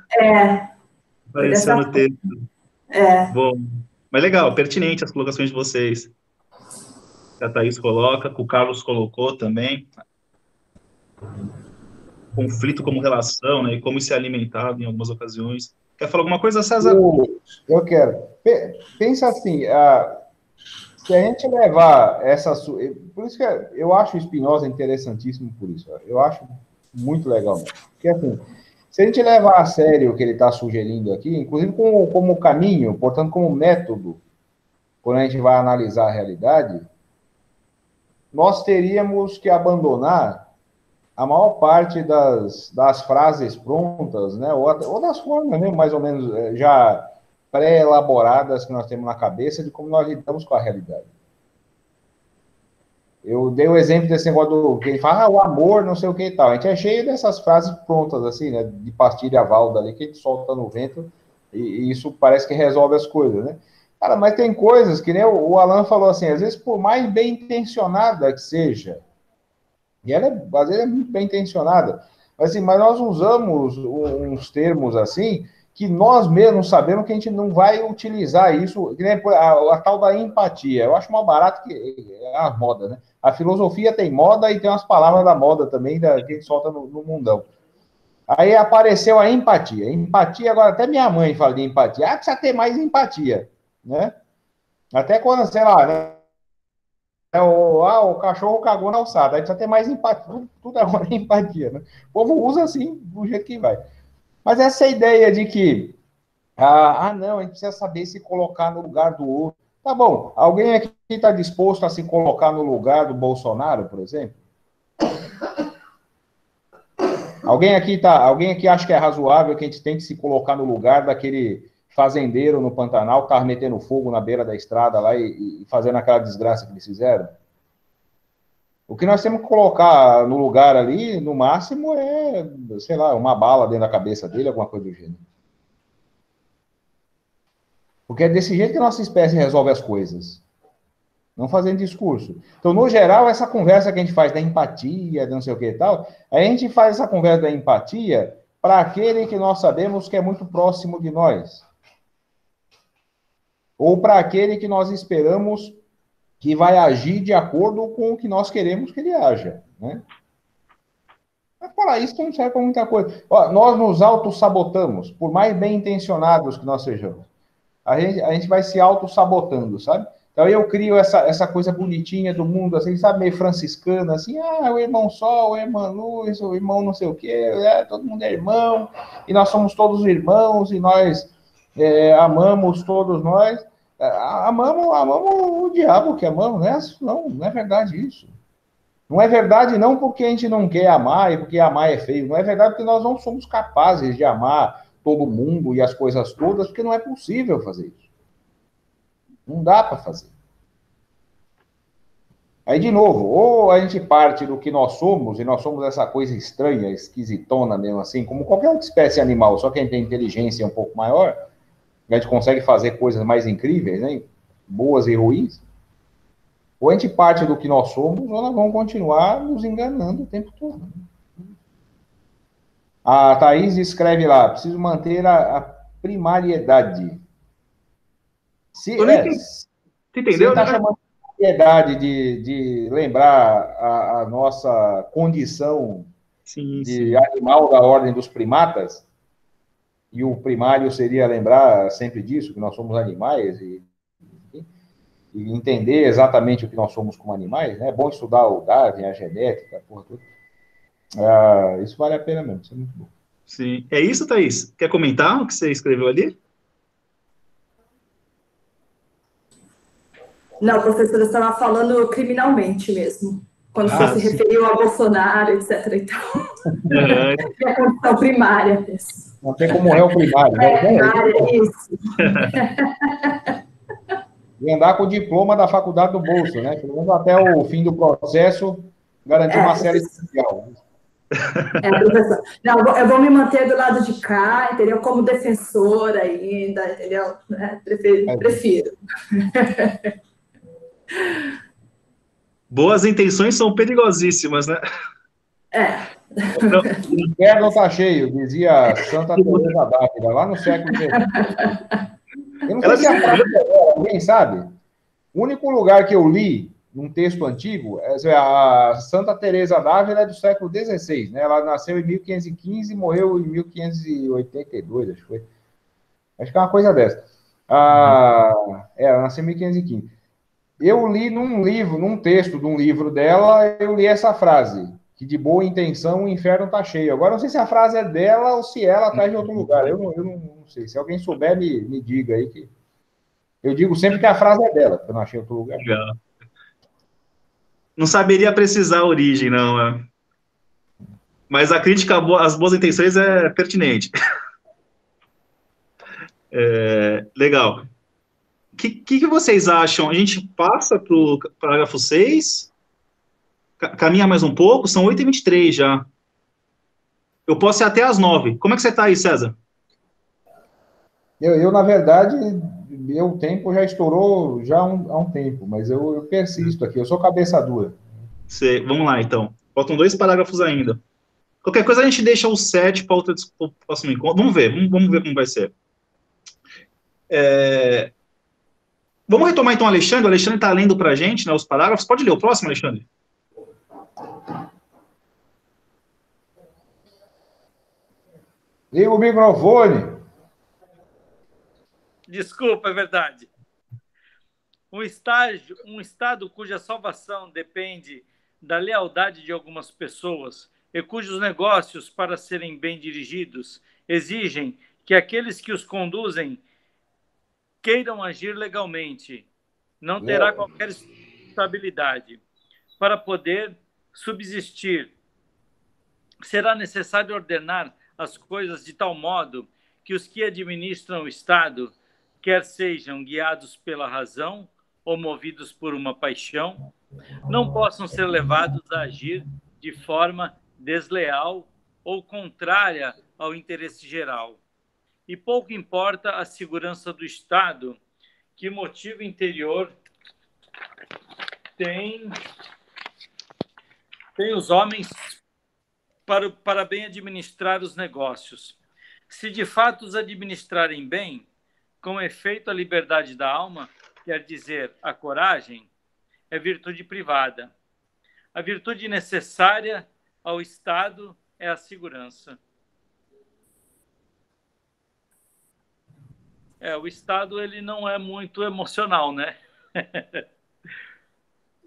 Apareceu no texto. Bom, mas legal, pertinente as colocações de vocês. Que a Thaís coloca, que o Carlos colocou também. Conflito como relação, né? E como isso é alimentado em algumas ocasiões. Quer falar alguma coisa, César? Eu quero. Pensa assim, se a gente levar essa... Por isso que eu acho o Spinoza interessantíssimo por isso. Eu acho muito legal. Porque, assim, se a gente levar a sério o que ele está sugerindo aqui, inclusive como caminho, portanto, como método, quando a gente vai analisar a realidade, nós teríamos que abandonar a maior parte das frases prontas, né, ou das formas, né, mais ou menos já pré-elaboradas que nós temos na cabeça de como nós lidamos com a realidade. Eu dei o exemplo desse negócio que ele fala, o amor, não sei o que e tal. A gente é cheio dessas frases prontas, assim, né, de pastilha valda ali, que a gente solta no vento, e isso parece que resolve as coisas, né? Cara, mas tem coisas que nem o Alan falou assim, às vezes, por mais bem intencionada que seja, e ela, às vezes, é muito bem intencionada, mas, assim, mas nós usamos uns termos assim, que nós mesmos sabemos que a gente não vai utilizar isso, que nem a tal da empatia. Eu acho mais barato que é a moda, né? A filosofia tem moda e tem umas palavras da moda também, que a gente solta no mundão. Aí apareceu a empatia. Empatia, agora até minha mãe fala de empatia. Precisa ter mais empatia, né? Até quando, sei lá, né? O cachorro cagou na alçada, aí precisa ter mais empatia. Tudo agora é empatia, né? O povo usa assim, do jeito que vai. Mas essa ideia de que, não, a gente precisa saber se colocar no lugar do outro. Tá bom, alguém aqui está disposto a se colocar no lugar do Bolsonaro, por exemplo? Alguém aqui acha que é razoável que a gente tem que se colocar no lugar daquele fazendeiro no Pantanal que estava metendo fogo na beira da estrada lá e fazendo aquela desgraça que eles fizeram? O que nós temos que colocar no lugar ali, no máximo, é, sei lá, uma bala dentro da cabeça dele, alguma coisa do gênero. Porque é desse jeito que a nossa espécie resolve as coisas. Não fazendo discurso. Então, no geral, essa conversa que a gente faz da empatia, de não sei o que e tal, a gente faz essa conversa da empatia para aquele que nós sabemos que é muito próximo de nós. Ou para aquele que nós esperamos que vai agir de acordo com o que nós queremos que ele haja, né? Mas para isso não serve para muita coisa. Ó, nós nos autossabotamos, por mais bem intencionados que nós sejamos. A gente vai se autossabotando, sabe? Então eu crio essa coisa bonitinha do mundo, assim, sabe, meio franciscana, assim, o irmão Sol, a irmã Luz, o irmão não sei o quê, todo mundo é irmão, e nós somos todos irmãos, e nós amamos todos nós. Amamos o diabo que amamos, né? Não é verdade isso. Não é verdade não porque a gente não quer amar e porque amar é feio. Não é verdade porque nós não somos capazes de amar todo mundo e as coisas todas, porque não é possível fazer isso. Não dá para fazer. Aí, de novo, ou a gente parte do que nós somos, e nós somos essa coisa estranha, esquisitona mesmo assim, como qualquer outra espécie animal, só que a gente tem inteligência um pouco maior, a gente consegue fazer coisas mais incríveis, né? boas e ruins, ou a gente parte do que nós somos, ou nós vamos continuar nos enganando o tempo todo. A Thaís escreve lá, preciso manter a primariedade. Se entendeu? Você está chamando de primariedade de lembrar a nossa condição de animal da ordem dos primatas, e o primário seria lembrar sempre disso, que nós somos animais, e entender exatamente o que nós somos como animais, né? É bom estudar o Darwin, a genética, a porra toda. Isso vale a pena mesmo, isso é muito bom. Sim. É isso, Thaís? Quer comentar o que você escreveu ali? Não, professor, eu estava falando criminalmente mesmo. Quando você se referiu a Bolsonaro, etc. Então, é a condição primária. Não tem como morrer o primário. Primária, isso. E andar com o diploma da faculdade do bolso, né? Pelo menos até o fim do processo, garantir uma série especial. Professor. Não, eu vou me manter do lado de cá, entendeu? Como defensora ainda, entendeu? Prefiro. Boas intenções são perigosíssimas, né? O inferno está cheio, dizia Santa Teresa d'Ávila, lá no século XIX. Eu não sei se a frase é dela, alguém sabe? O único lugar que eu li num texto antigo, a Santa Teresa d'Ávila é do século XVI, né? Ela nasceu em 1515 e morreu em 1582, acho que foi. Acho que é uma coisa dessa. Ela nasceu em 1515. Eu li num livro, num texto de um livro dela, eu li essa frase, que de boa intenção o inferno está cheio. Agora, não sei se a frase é dela ou se ela está em outro lugar. Eu não sei. Se alguém souber, me diga aí. Que eu digo sempre que a frase é dela, porque eu não achei em outro lugar. Legal. Não saberia precisar a origem, não. Mas a crítica às boas intenções é pertinente. Legal. O que vocês acham? A gente passa para o parágrafo 6, caminha mais um pouco, são 8h23 já. Eu posso ir até às 9. Como é que você está aí, César? Eu, na verdade, meu tempo já estourou há um tempo, mas eu persisto aqui, eu sou cabeça dura. Vamos lá, então. Faltam 2 parágrafos ainda. Qualquer coisa a gente deixa o 7 para o próximo encontro. Vamos ver como vai ser. Vamos retomar, então, o Alexandre. O Alexandre está lendo para a gente, né, os parágrafos. Pode ler o próximo, Alexandre? Liga o microfone. Desculpa, é verdade. Um estado cuja salvação depende da lealdade de algumas pessoas e cujos negócios, para serem bem dirigidos, exigem que aqueles que os conduzem queiram agir legalmente, não terá qualquer estabilidade. Para poder subsistir, será necessário ordenar as coisas de tal modo que os que administram o Estado, quer sejam guiados pela razão ou movidos por uma paixão, não possam ser levados a agir de forma desleal ou contrária ao interesse geral. E pouco importa a segurança do Estado, que motivo interior tem os homens para bem administrar os negócios. Se de fato os administrarem bem, com efeito a liberdade da alma, quer dizer, a coragem, é virtude privada. A virtude necessária ao Estado é a segurança. O Estado ele não é muito emocional, né?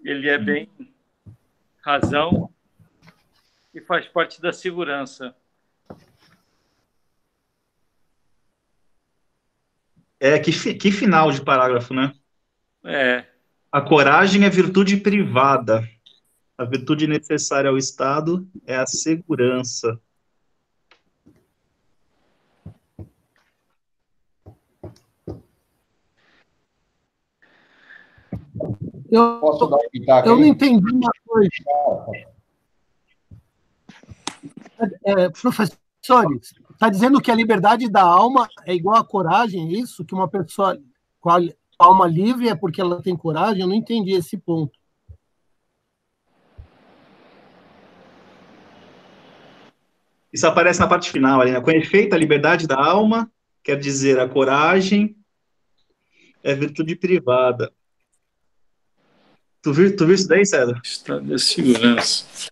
Ele é bem razão e faz parte da segurança. Que final de parágrafo, né? A coragem é virtude privada. A virtude necessária ao Estado é a segurança. Posso dar um pitaco? Eu não entendi uma coisa. Professores, está dizendo que a liberdade da alma é igual à coragem, é isso? Que uma pessoa alma livre é porque ela tem coragem? Eu não entendi esse ponto. Isso aparece na parte final, ali, né? Com efeito, a liberdade da alma, quer dizer, a coragem é virtude privada. Tu viu isso daí, César? Estado de segurança.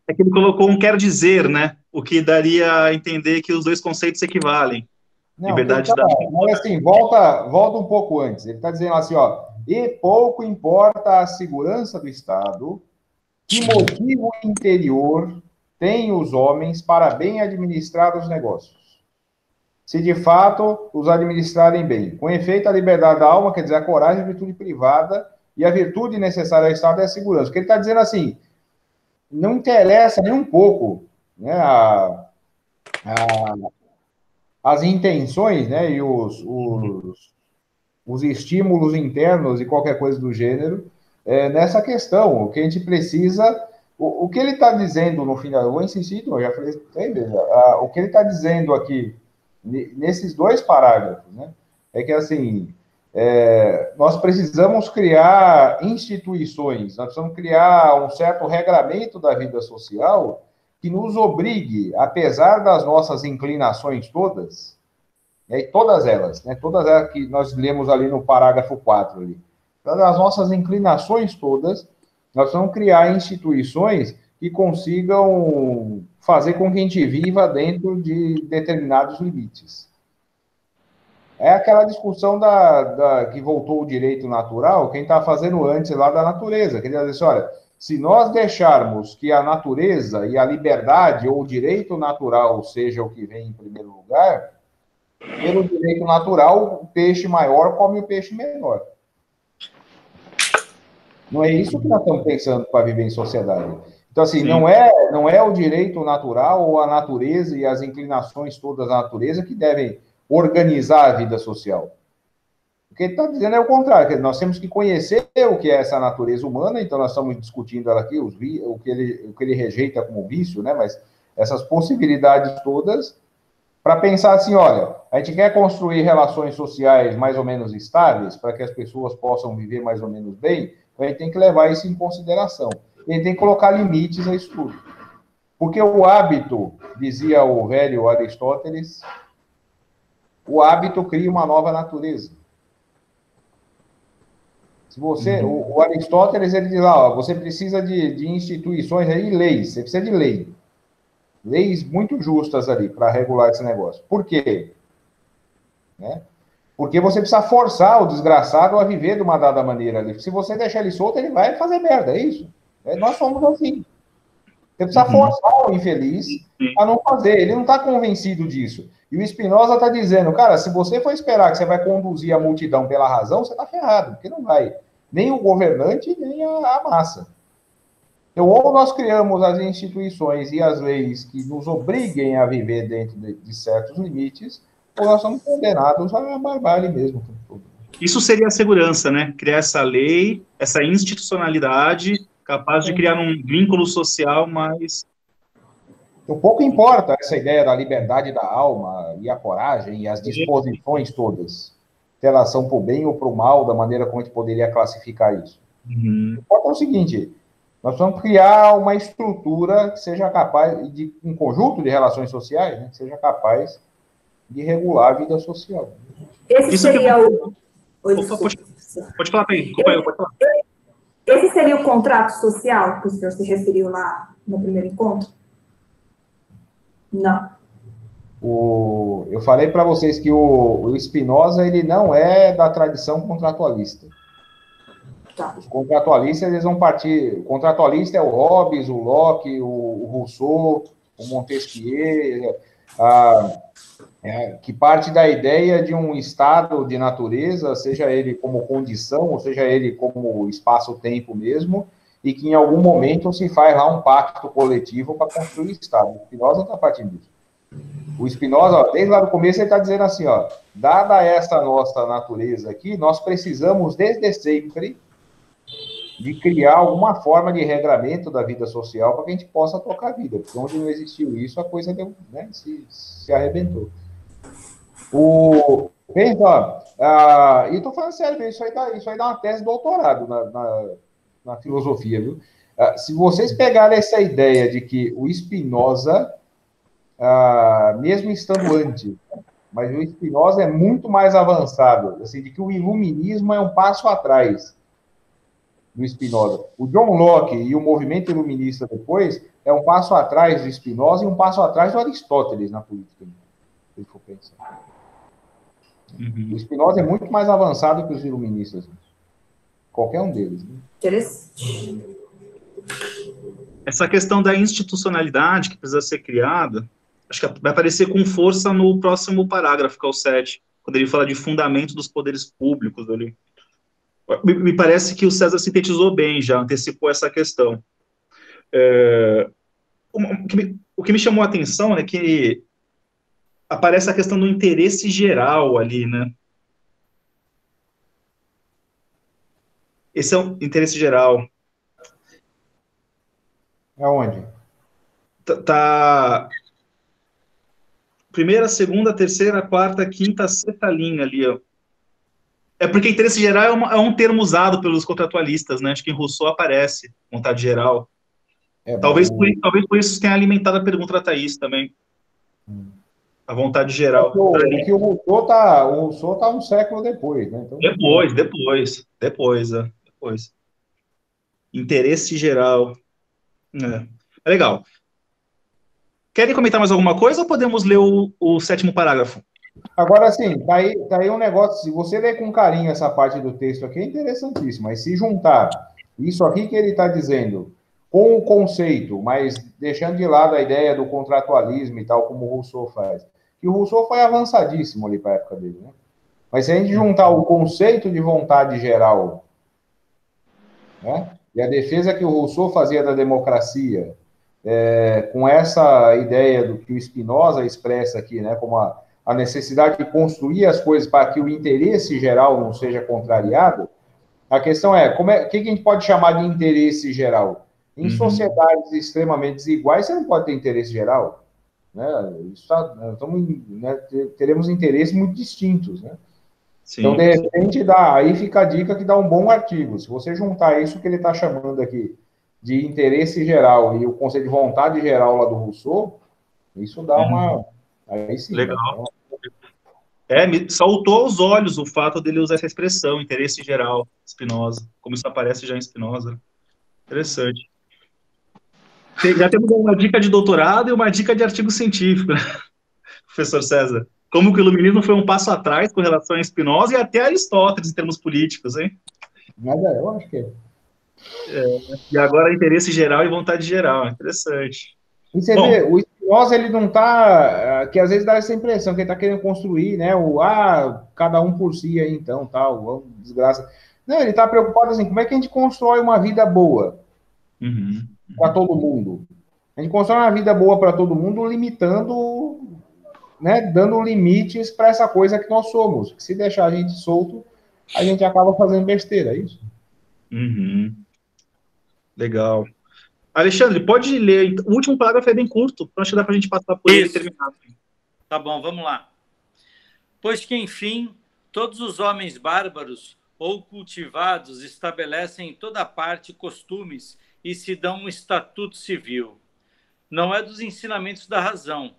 É que ele colocou um quer dizer, né? O que daria a entender que os dois conceitos se equivalem. Não, Liberdade da alma. mas assim, volta um pouco antes. Ele está dizendo assim, ó, e pouco importa a segurança do Estado, que motivo interior têm os homens para bem administrar os negócios, se de fato os administrarem bem. Com efeito, a liberdade da alma, quer dizer, a coragem, a virtude privada, e a virtude necessária ao Estado é a segurança. Porque ele está dizendo assim, não interessa nem um pouco, né, as intenções, né, e os estímulos internos e qualquer coisa do gênero nessa questão. O que a gente precisa, o que ele está dizendo no final, eu vou insistir, eu já falei 3 vezes, o que ele está dizendo aqui, nesses 2 parágrafos, né, é que assim, nós precisamos criar instituições, nós precisamos criar um certo regramento da vida social que nos obrigue, apesar das nossas inclinações todas, e todas elas, né, todas elas que nós lemos ali no parágrafo 4, ali, das nossas inclinações todas, nós vamos criar instituições que consigam fazer com que a gente viva dentro de determinados limites. É aquela discussão que voltou o direito natural, quem está fazendo antes lá da natureza. Quer dizer assim, olha, se nós deixarmos que a natureza e a liberdade ou o direito natural seja o que vem em primeiro lugar, pelo direito natural, o peixe maior come o peixe menor. Não é isso que nós estamos pensando para viver em sociedade. Então, assim, não é o direito natural ou a natureza e as inclinações todas da natureza que devem organizar a vida social. O que ele está dizendo é o contrário, que nós temos que conhecer o que é essa natureza humana, então nós estamos discutindo ela aqui, o que ele rejeita como vício, né? Mas essas possibilidades todas, para pensar assim, olha, a gente quer construir relações sociais mais ou menos estáveis, para que as pessoas possam viver mais ou menos bem, então a gente tem que levar isso em consideração. A gente tem que colocar limites a isso tudo. Porque o hábito, dizia o velho Aristóteles, o hábito cria uma nova natureza. Se você, o Aristóteles, ele diz lá, ó, você precisa de instituições aí, leis, você precisa de lei. Leis muito justas ali para regular esse negócio. Por quê? Né? Porque você precisa forçar o desgraçado a viver de uma dada maneira ali. Se você deixar ele solto, ele vai fazer merda, é isso. Nós somos assim. Você precisa forçar o infeliz a não fazer. Ele não está convencido disso. E o Spinoza está dizendo, cara, se você for esperar que você vai conduzir a multidão pela razão, você está ferrado, porque não vai. Nem o governante, nem a massa. Então, ou nós criamos as instituições e as leis que nos obriguem a viver dentro de certos limites, ou nós somos condenados à barbárie mesmo. Isso seria a segurança, né? Criar essa lei, essa institucionalidade capaz de criar um vínculo social mais... Então, pouco importa essa ideia da liberdade da alma e a coragem e as disposições todas, em relação para o bem ou para o mal, da maneira como a gente poderia classificar isso. Importa o seguinte, nós vamos criar uma estrutura que seja capaz, de um conjunto de relações sociais, né, que seja capaz de regular a vida social. Esse Isso seria o... Pode falar, Pedro. Pode falar. Esse seria o contrato social que o senhor se referiu lá no primeiro encontro? Não. Eu falei para vocês que o Spinoza, ele não é da tradição contratualista. Tá. Os contratualistas, eles vão partir... O contratualista é o Hobbes, o Locke, o Rousseau, o Montesquieu, que parte da ideia de um estado de natureza, seja ele como condição, ou seja ele como espaço-tempo mesmo, e que em algum momento se faz lá um pacto coletivo para construir o estado. O Spinoza não está partindo disso. O Spinoza, ó, desde lá no começo, ele está dizendo assim, ó, dada essa nossa natureza aqui, nós precisamos, desde sempre, de criar alguma forma de regramento da vida social para que a gente possa tocar a vida. Porque onde não existiu isso, a coisa deu, né, se arrebentou. Pensa, ó, e estou falando sério, isso aí dá uma tese de doutorado na filosofia, viu? Se vocês pegarem essa ideia de que o Spinoza, mesmo estando antes, mas o Spinoza é muito mais avançado, assim, de que o iluminismo é um passo atrás do Spinoza. O John Locke e o movimento iluminista depois é um passo atrás do Spinoza e um passo atrás do Aristóteles na política, se for pensar. O Spinoza é muito mais avançado que os iluministas. Qualquer um deles. Né? Interessante. Essa questão da institucionalidade que precisa ser criada, acho que vai aparecer com força no próximo parágrafo, que é o 7, quando ele fala de fundamento dos poderes públicos ali. Me parece que o César sintetizou bem já, antecipou essa questão. O que me chamou a atenção é que aparece a questão do interesse geral ali, né? Esse é o interesse geral. Aonde? Tá. Primeira, segunda, terceira, quarta, quinta, sexta linha ali, ó. É porque interesse geral é um termo usado pelos contratualistas, né? Acho que em Rousseau aparece vontade geral. Talvez por isso tenha alimentado a pergunta da Thaís também. A vontade geral. É que o Rousseau tá um século depois, né? Então, depois. Interesse geral. É legal. Querem comentar mais alguma coisa ou podemos ler o sétimo parágrafo? Agora, sim, tá aí um negócio, se você ler com carinho essa parte do texto aqui, é interessantíssimo, mas se juntar isso aqui que ele está dizendo com o conceito, mas deixando de lado a ideia do contratualismo e tal, como o Rousseau faz, que o Rousseau foi avançadíssimo ali para a época dele, né? Mas se a gente juntar o conceito de vontade geral, né, e a defesa que o Rousseau fazia da democracia, com essa ideia do que o Spinoza expressa aqui, né, como a necessidade de construir as coisas para que o interesse geral não seja contrariado, a questão é, o que a gente pode chamar de interesse geral? Em sociedades extremamente desiguais, você não pode ter interesse geral. Né? Teremos interesses muito distintos. Né? Sim, então, de repente, aí fica a dica que dá um bom artigo. Se você juntar isso que ele está chamando aqui de interesse geral e o conceito de vontade geral lá do Rousseau, isso dá uma... Aí sim. Legal. Me saltou aos olhos o fato dele usar essa expressão, interesse geral, Spinoza, como isso aparece já em Spinoza. Interessante. Já temos uma dica de doutorado e uma dica de artigo científico, né? Professor César. Como que o iluminismo foi um passo atrás com relação a Spinoza e até Aristóteles em termos políticos, hein? Mas eu acho que é. E agora interesse geral e vontade geral. Interessante. E você vê, o Spinoza, ele não está... Que às vezes dá essa impressão que ele está querendo construir, né? Cada um por si aí, então, tal, desgraça. Não, ele está preocupado assim, como é que a gente constrói uma vida boa para todo mundo? A gente constrói uma vida boa para todo mundo limitando, né? Dando limites para essa coisa que nós somos. Se deixar a gente solto, a gente acaba fazendo besteira, é isso? Legal. Alexandre, pode ler. O último parágrafo é bem curto, então acho que dá para a gente passar por ele e terminar. Tá bom, vamos lá. Pois que, enfim, todos os homens bárbaros ou cultivados estabelecem em toda parte costumes e se dão um estatuto civil. Não é dos ensinamentos da razão,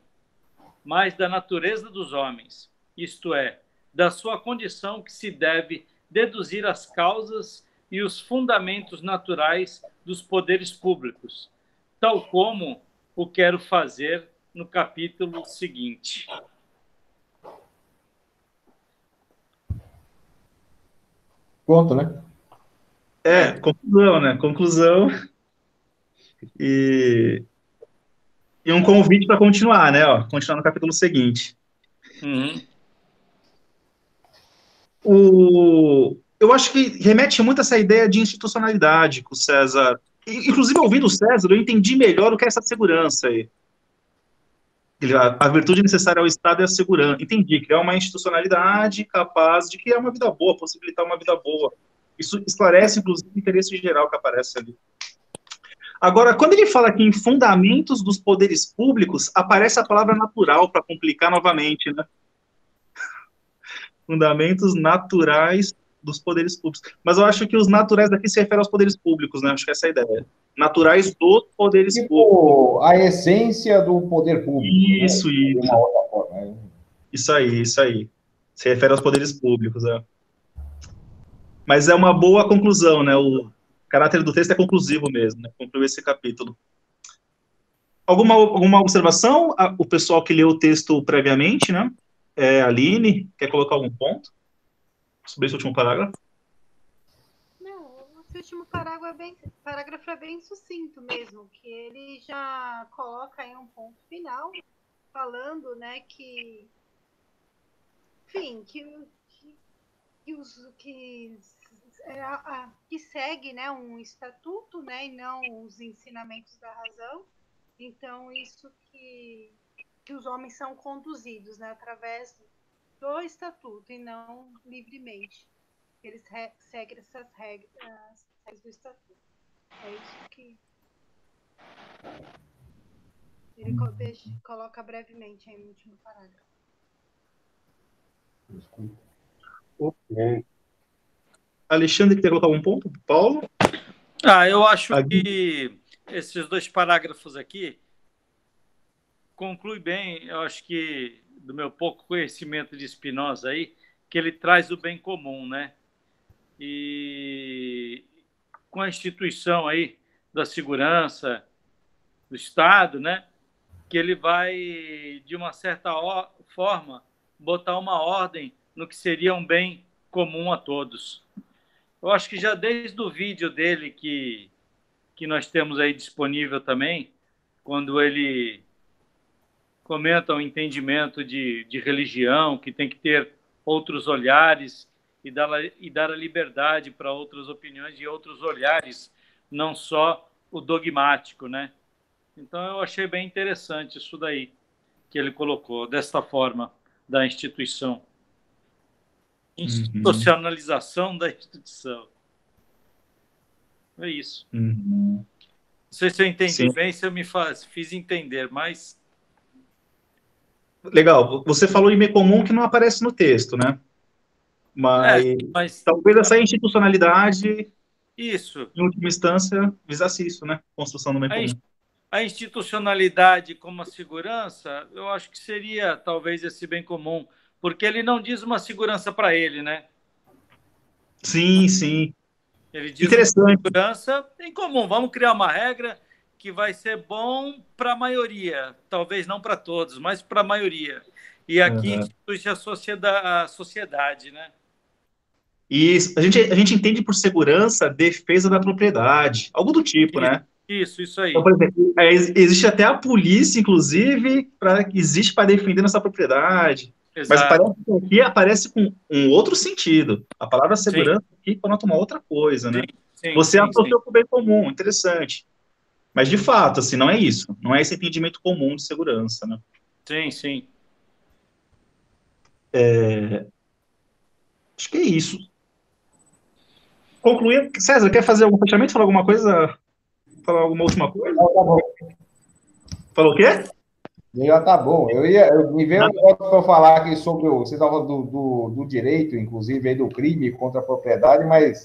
mas da natureza dos homens, isto é, da sua condição que se deve deduzir as causas e os fundamentos naturais dos poderes públicos, tal como o quero fazer no capítulo seguinte. Ponto, né? Conclusão, né? Conclusão. E um convite para continuar, né? Continuar no capítulo seguinte. Eu acho que remete muito a essa ideia de institucionalidade que o César... Inclusive, ouvindo o César, eu entendi melhor o que é essa segurança aí. A virtude necessária ao Estado é a segurança. Entendi, criar uma institucionalidade capaz de criar uma vida boa, possibilitar uma vida boa. Isso esclarece, inclusive, o interesse geral que aparece ali. Agora, quando ele fala aqui em fundamentos dos poderes públicos, aparece a palavra natural para complicar novamente, né? Fundamentos naturais dos poderes públicos. Mas eu acho que os naturais daqui se referem aos poderes públicos, né? Acho que essa é a ideia. Naturais dos poderes públicos. A essência do poder público. Isso, né? isso. De uma outra forma, né? Isso aí, isso aí. Se refere aos poderes públicos, é. Mas é uma boa conclusão, né? O caráter do texto é conclusivo mesmo, né? Concluiu esse capítulo. Alguma observação? O pessoal que leu o texto previamente, né? Aline, quer colocar algum ponto sobre esse último parágrafo? Não, esse último parágrafo é bem sucinto mesmo, que ele já coloca aí um ponto final, falando, né, que, enfim, que segue, né, um estatuto, né, e não os ensinamentos da razão. Então, isso que os homens são conduzidos, né, através do estatuto e não livremente. Eles seguem essas regras do estatuto. É isso que ele coloca brevemente aí no último parágrafo. Ok. Alexandre, quer colocar um ponto? Paulo? Eu acho que esses 2 parágrafos aqui conclui bem, eu acho que, do meu pouco conhecimento de Spinoza aí, que ele traz o bem comum, né? E com a instituição aí da segurança do Estado, né? Que ele vai, de uma certa forma, botar uma ordem no que seria um bem comum a todos. Eu acho que já desde o vídeo dele que nós temos aí disponível também, quando ele comenta o entendimento de religião, que tem que ter outros olhares e dar a liberdade para outras opiniões e outros olhares, não só o dogmático, né? Então, eu achei bem interessante isso daí, que ele colocou, desta forma, da instituição. Institucionalização da instituição. É isso. Não sei se eu entendi bem, se eu me fiz entender, mas... Legal. Você falou de bem comum que não aparece no texto, né? Mas talvez essa institucionalidade, isso, em última instância, visasse isso, né? Construção do bem comum. A institucionalidade como a segurança, eu acho que seria talvez esse bem comum, porque ele não diz uma segurança para ele, né? Sim, sim. Ele diz uma segurança em comum. Vamos criar uma regra que vai ser bom para a maioria, talvez não para todos, mas para a maioria. E aqui institui a sociedade, né? E a gente entende por segurança defesa da propriedade, algo do tipo, né? Isso aí. Então, por exemplo, existe até a polícia, inclusive, existe para defender nossa propriedade. Exato. Mas parece que aqui aparece com um outro sentido. A palavra segurança aqui conota uma outra coisa, né? Você associou com o bem comum, interessante. Mas, de fato, assim, não é isso. Não é esse entendimento comum de segurança, né? Sim. Acho que é isso. Concluir. César, quer fazer algum fechamento? Falar alguma coisa? Falar alguma última coisa? Tá bom. Falou o quê? Já tá bom. Me veio um negócio para eu falar aqui sobre você estava falando do direito, inclusive, aí do crime contra a propriedade, mas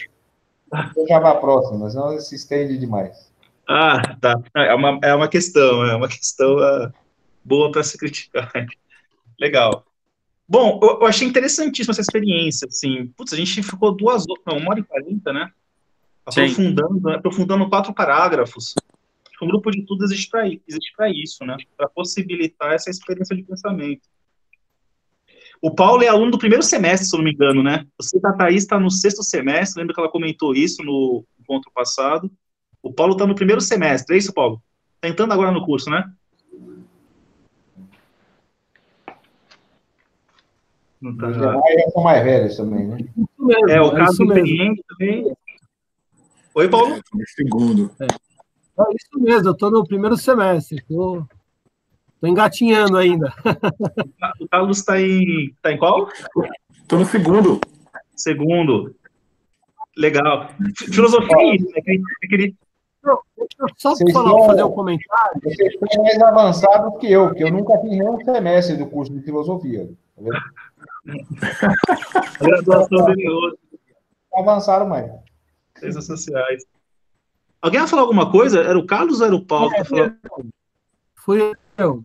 eu já vou à próxima, senão se estende demais. Tá. É uma questão boa para se criticar. Legal. Bom, eu achei interessantíssima essa experiência, assim. Putz, a gente ficou 1h40, né? Aprofundando 4 parágrafos. Um grupo de estudo existe para isso, né? Para possibilitar essa experiência de pensamento. O Paulo é aluno do 1º semestre, se eu não me engano, né? Você, a Thaís, está no 6º semestre, lembra que ela comentou isso no encontro passado. O Paulo está no 1º semestre, é isso, Paulo? Está entrando agora no curso, né? Não tá. Os demais são mais velhos também, né? O caso experiente também. Oi, Paulo? Segundo. É isso mesmo, eu estou no 1º semestre, estou engatinhando ainda. O Carlos está em qual? Estou no segundo. Segundo. Legal. Filosofia é isso, né? Só para fazer um comentário. Vocês estão mais avançados que eu nunca fiz nenhum semestre do curso de filosofia. Tá vendo? A graduação dele hoje, Avançaram mais. ciências sociais. Alguém ia falar alguma coisa? Era o Carlos ou era o Paulo que tá falando? Fui eu.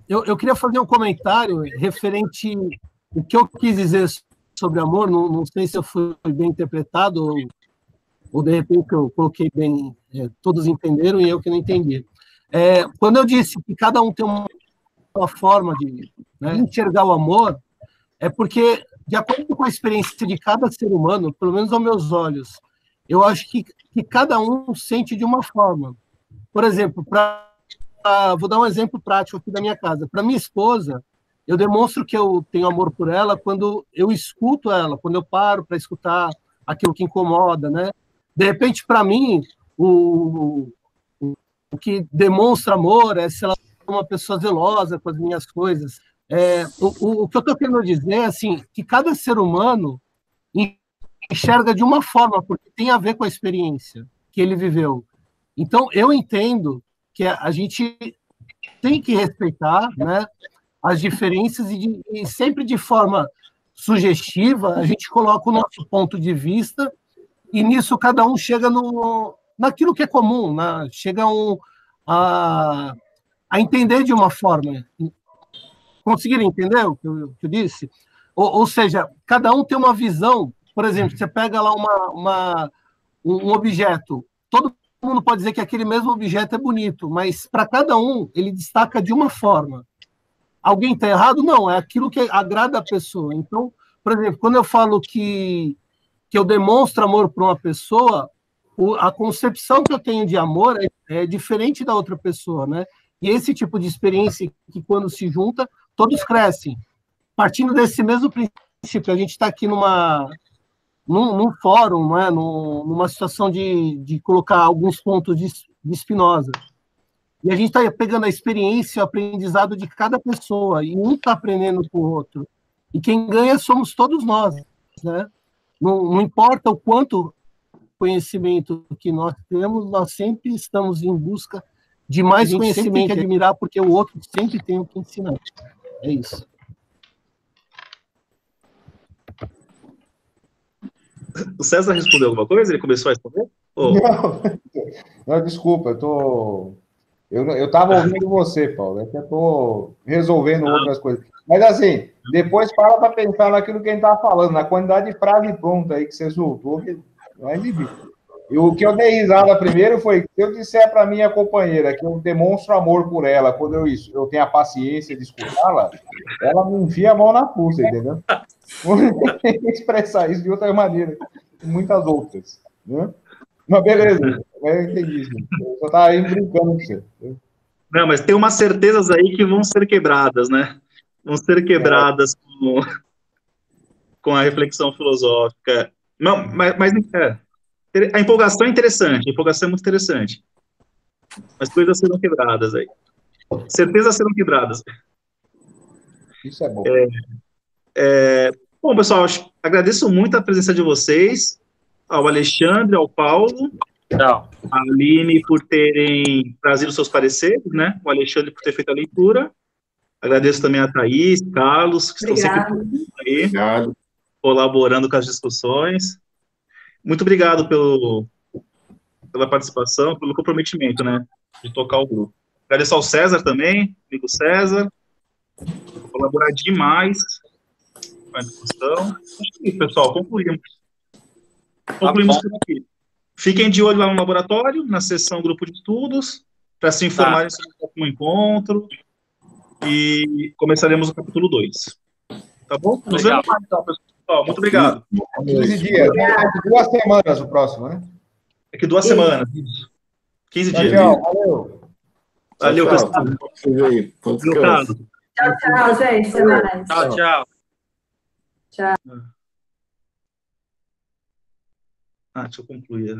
Eu queria fazer um comentário referente o que eu quis dizer sobre amor. Não sei se eu fui bem interpretado ou de repente eu coloquei bem, todos entenderam e eu que não entendi. Quando eu disse que cada um tem uma forma de, né, enxergar o amor, é porque, de acordo com a experiência de cada ser humano, pelo menos aos meus olhos, eu acho que cada um sente de uma forma. Por exemplo, vou dar um exemplo prático aqui da minha casa. Para minha esposa, eu demonstro que eu tenho amor por ela quando eu escuto ela, quando eu paro para escutar aquilo que incomoda, né? De repente, para mim, o que demonstra amor é se ela é uma pessoa zelosa com as minhas coisas. O que eu estou querendo dizer é assim, que cada ser humano enxerga de uma forma, porque tem a ver com a experiência que ele viveu. Então, eu entendo que a gente tem que respeitar, né, as diferenças e sempre de forma sugestiva a gente coloca o nosso ponto de vista e nisso cada um chega naquilo que é comum, né? Chega a entender de uma forma. Conseguiram entender o que eu disse? Ou seja, cada um tem uma visão. Por exemplo, você pega lá um objeto, todo mundo pode dizer que aquele mesmo objeto é bonito, mas para cada um ele destaca de uma forma. Alguém está errado? Não, é aquilo que agrada a pessoa. Então, por exemplo, quando eu falo que eu demonstro amor para uma pessoa, a concepção que eu tenho de amor é diferente da outra pessoa, né? E esse tipo de experiência que, quando se junta, todos crescem. Partindo desse mesmo princípio, a gente está aqui num fórum, né? Numa situação de colocar alguns pontos de Spinoza. E a gente está pegando a experiência, o aprendizado de cada pessoa, e um está aprendendo com o outro. E quem ganha somos todos nós, né? Não importa o quanto conhecimento que nós temos, nós sempre estamos em busca de mais conhecimento e admirar, porque o outro sempre tem o que ensinar. É isso. O César respondeu alguma coisa? Ele começou a responder? Oh. Não, desculpa, eu estava ouvindo você, Paulo, é que eu estou resolvendo outras coisas. Mas, assim, depois para pensar naquilo que a gente estava falando, na quantidade de frase pronta aí que você soltou, que não é difícil. E o que eu dei risada primeiro foi que se eu disser para minha companheira que eu demonstro amor por ela, quando eu tenho a paciência de escutá-la, ela me enfia a mão na fuça, entendeu? Tem que expressar isso de outra maneira, muitas outras, né? Mas beleza, eu entendi isso. Eu só estava aí brincando com você. Não, mas tem umas certezas aí que vão ser quebradas, né? Vão ser quebradas com a reflexão filosófica. Não, mas a empolgação é interessante, a empolgação é muito interessante. Mas coisas serão quebradas aí. Certezas serão quebradas. Isso é bom. Bom, pessoal, agradeço muito a presença de vocês, ao Alexandre, ao Paulo, a Aline por terem trazido seus pareceres, né? O Alexandre por ter feito a leitura. Agradeço também a Thaís, Carlos, que estão sempre aí, colaborando com as discussões. Muito obrigado pela participação, pelo comprometimento, né, de tocar o grupo. Agradeço ao César também, amigo César, colaborar demais com a discussão. Acho que, pessoal, concluímos por aqui. Fiquem de olho lá no laboratório, na sessão grupo de estudos, para se informarem sobre o próximo encontro, e começaremos o capítulo 2. Tá bom? Nos vemos mais, então, pessoal. Muito obrigado. 15 dias. Daqui 2 semanas o próximo, né? Daqui 2 semanas. 15 dias. Tchau, valeu. Valeu, pessoal. Tchau, gente. Até mais. Tchau. Tchau. Deixa eu concluir.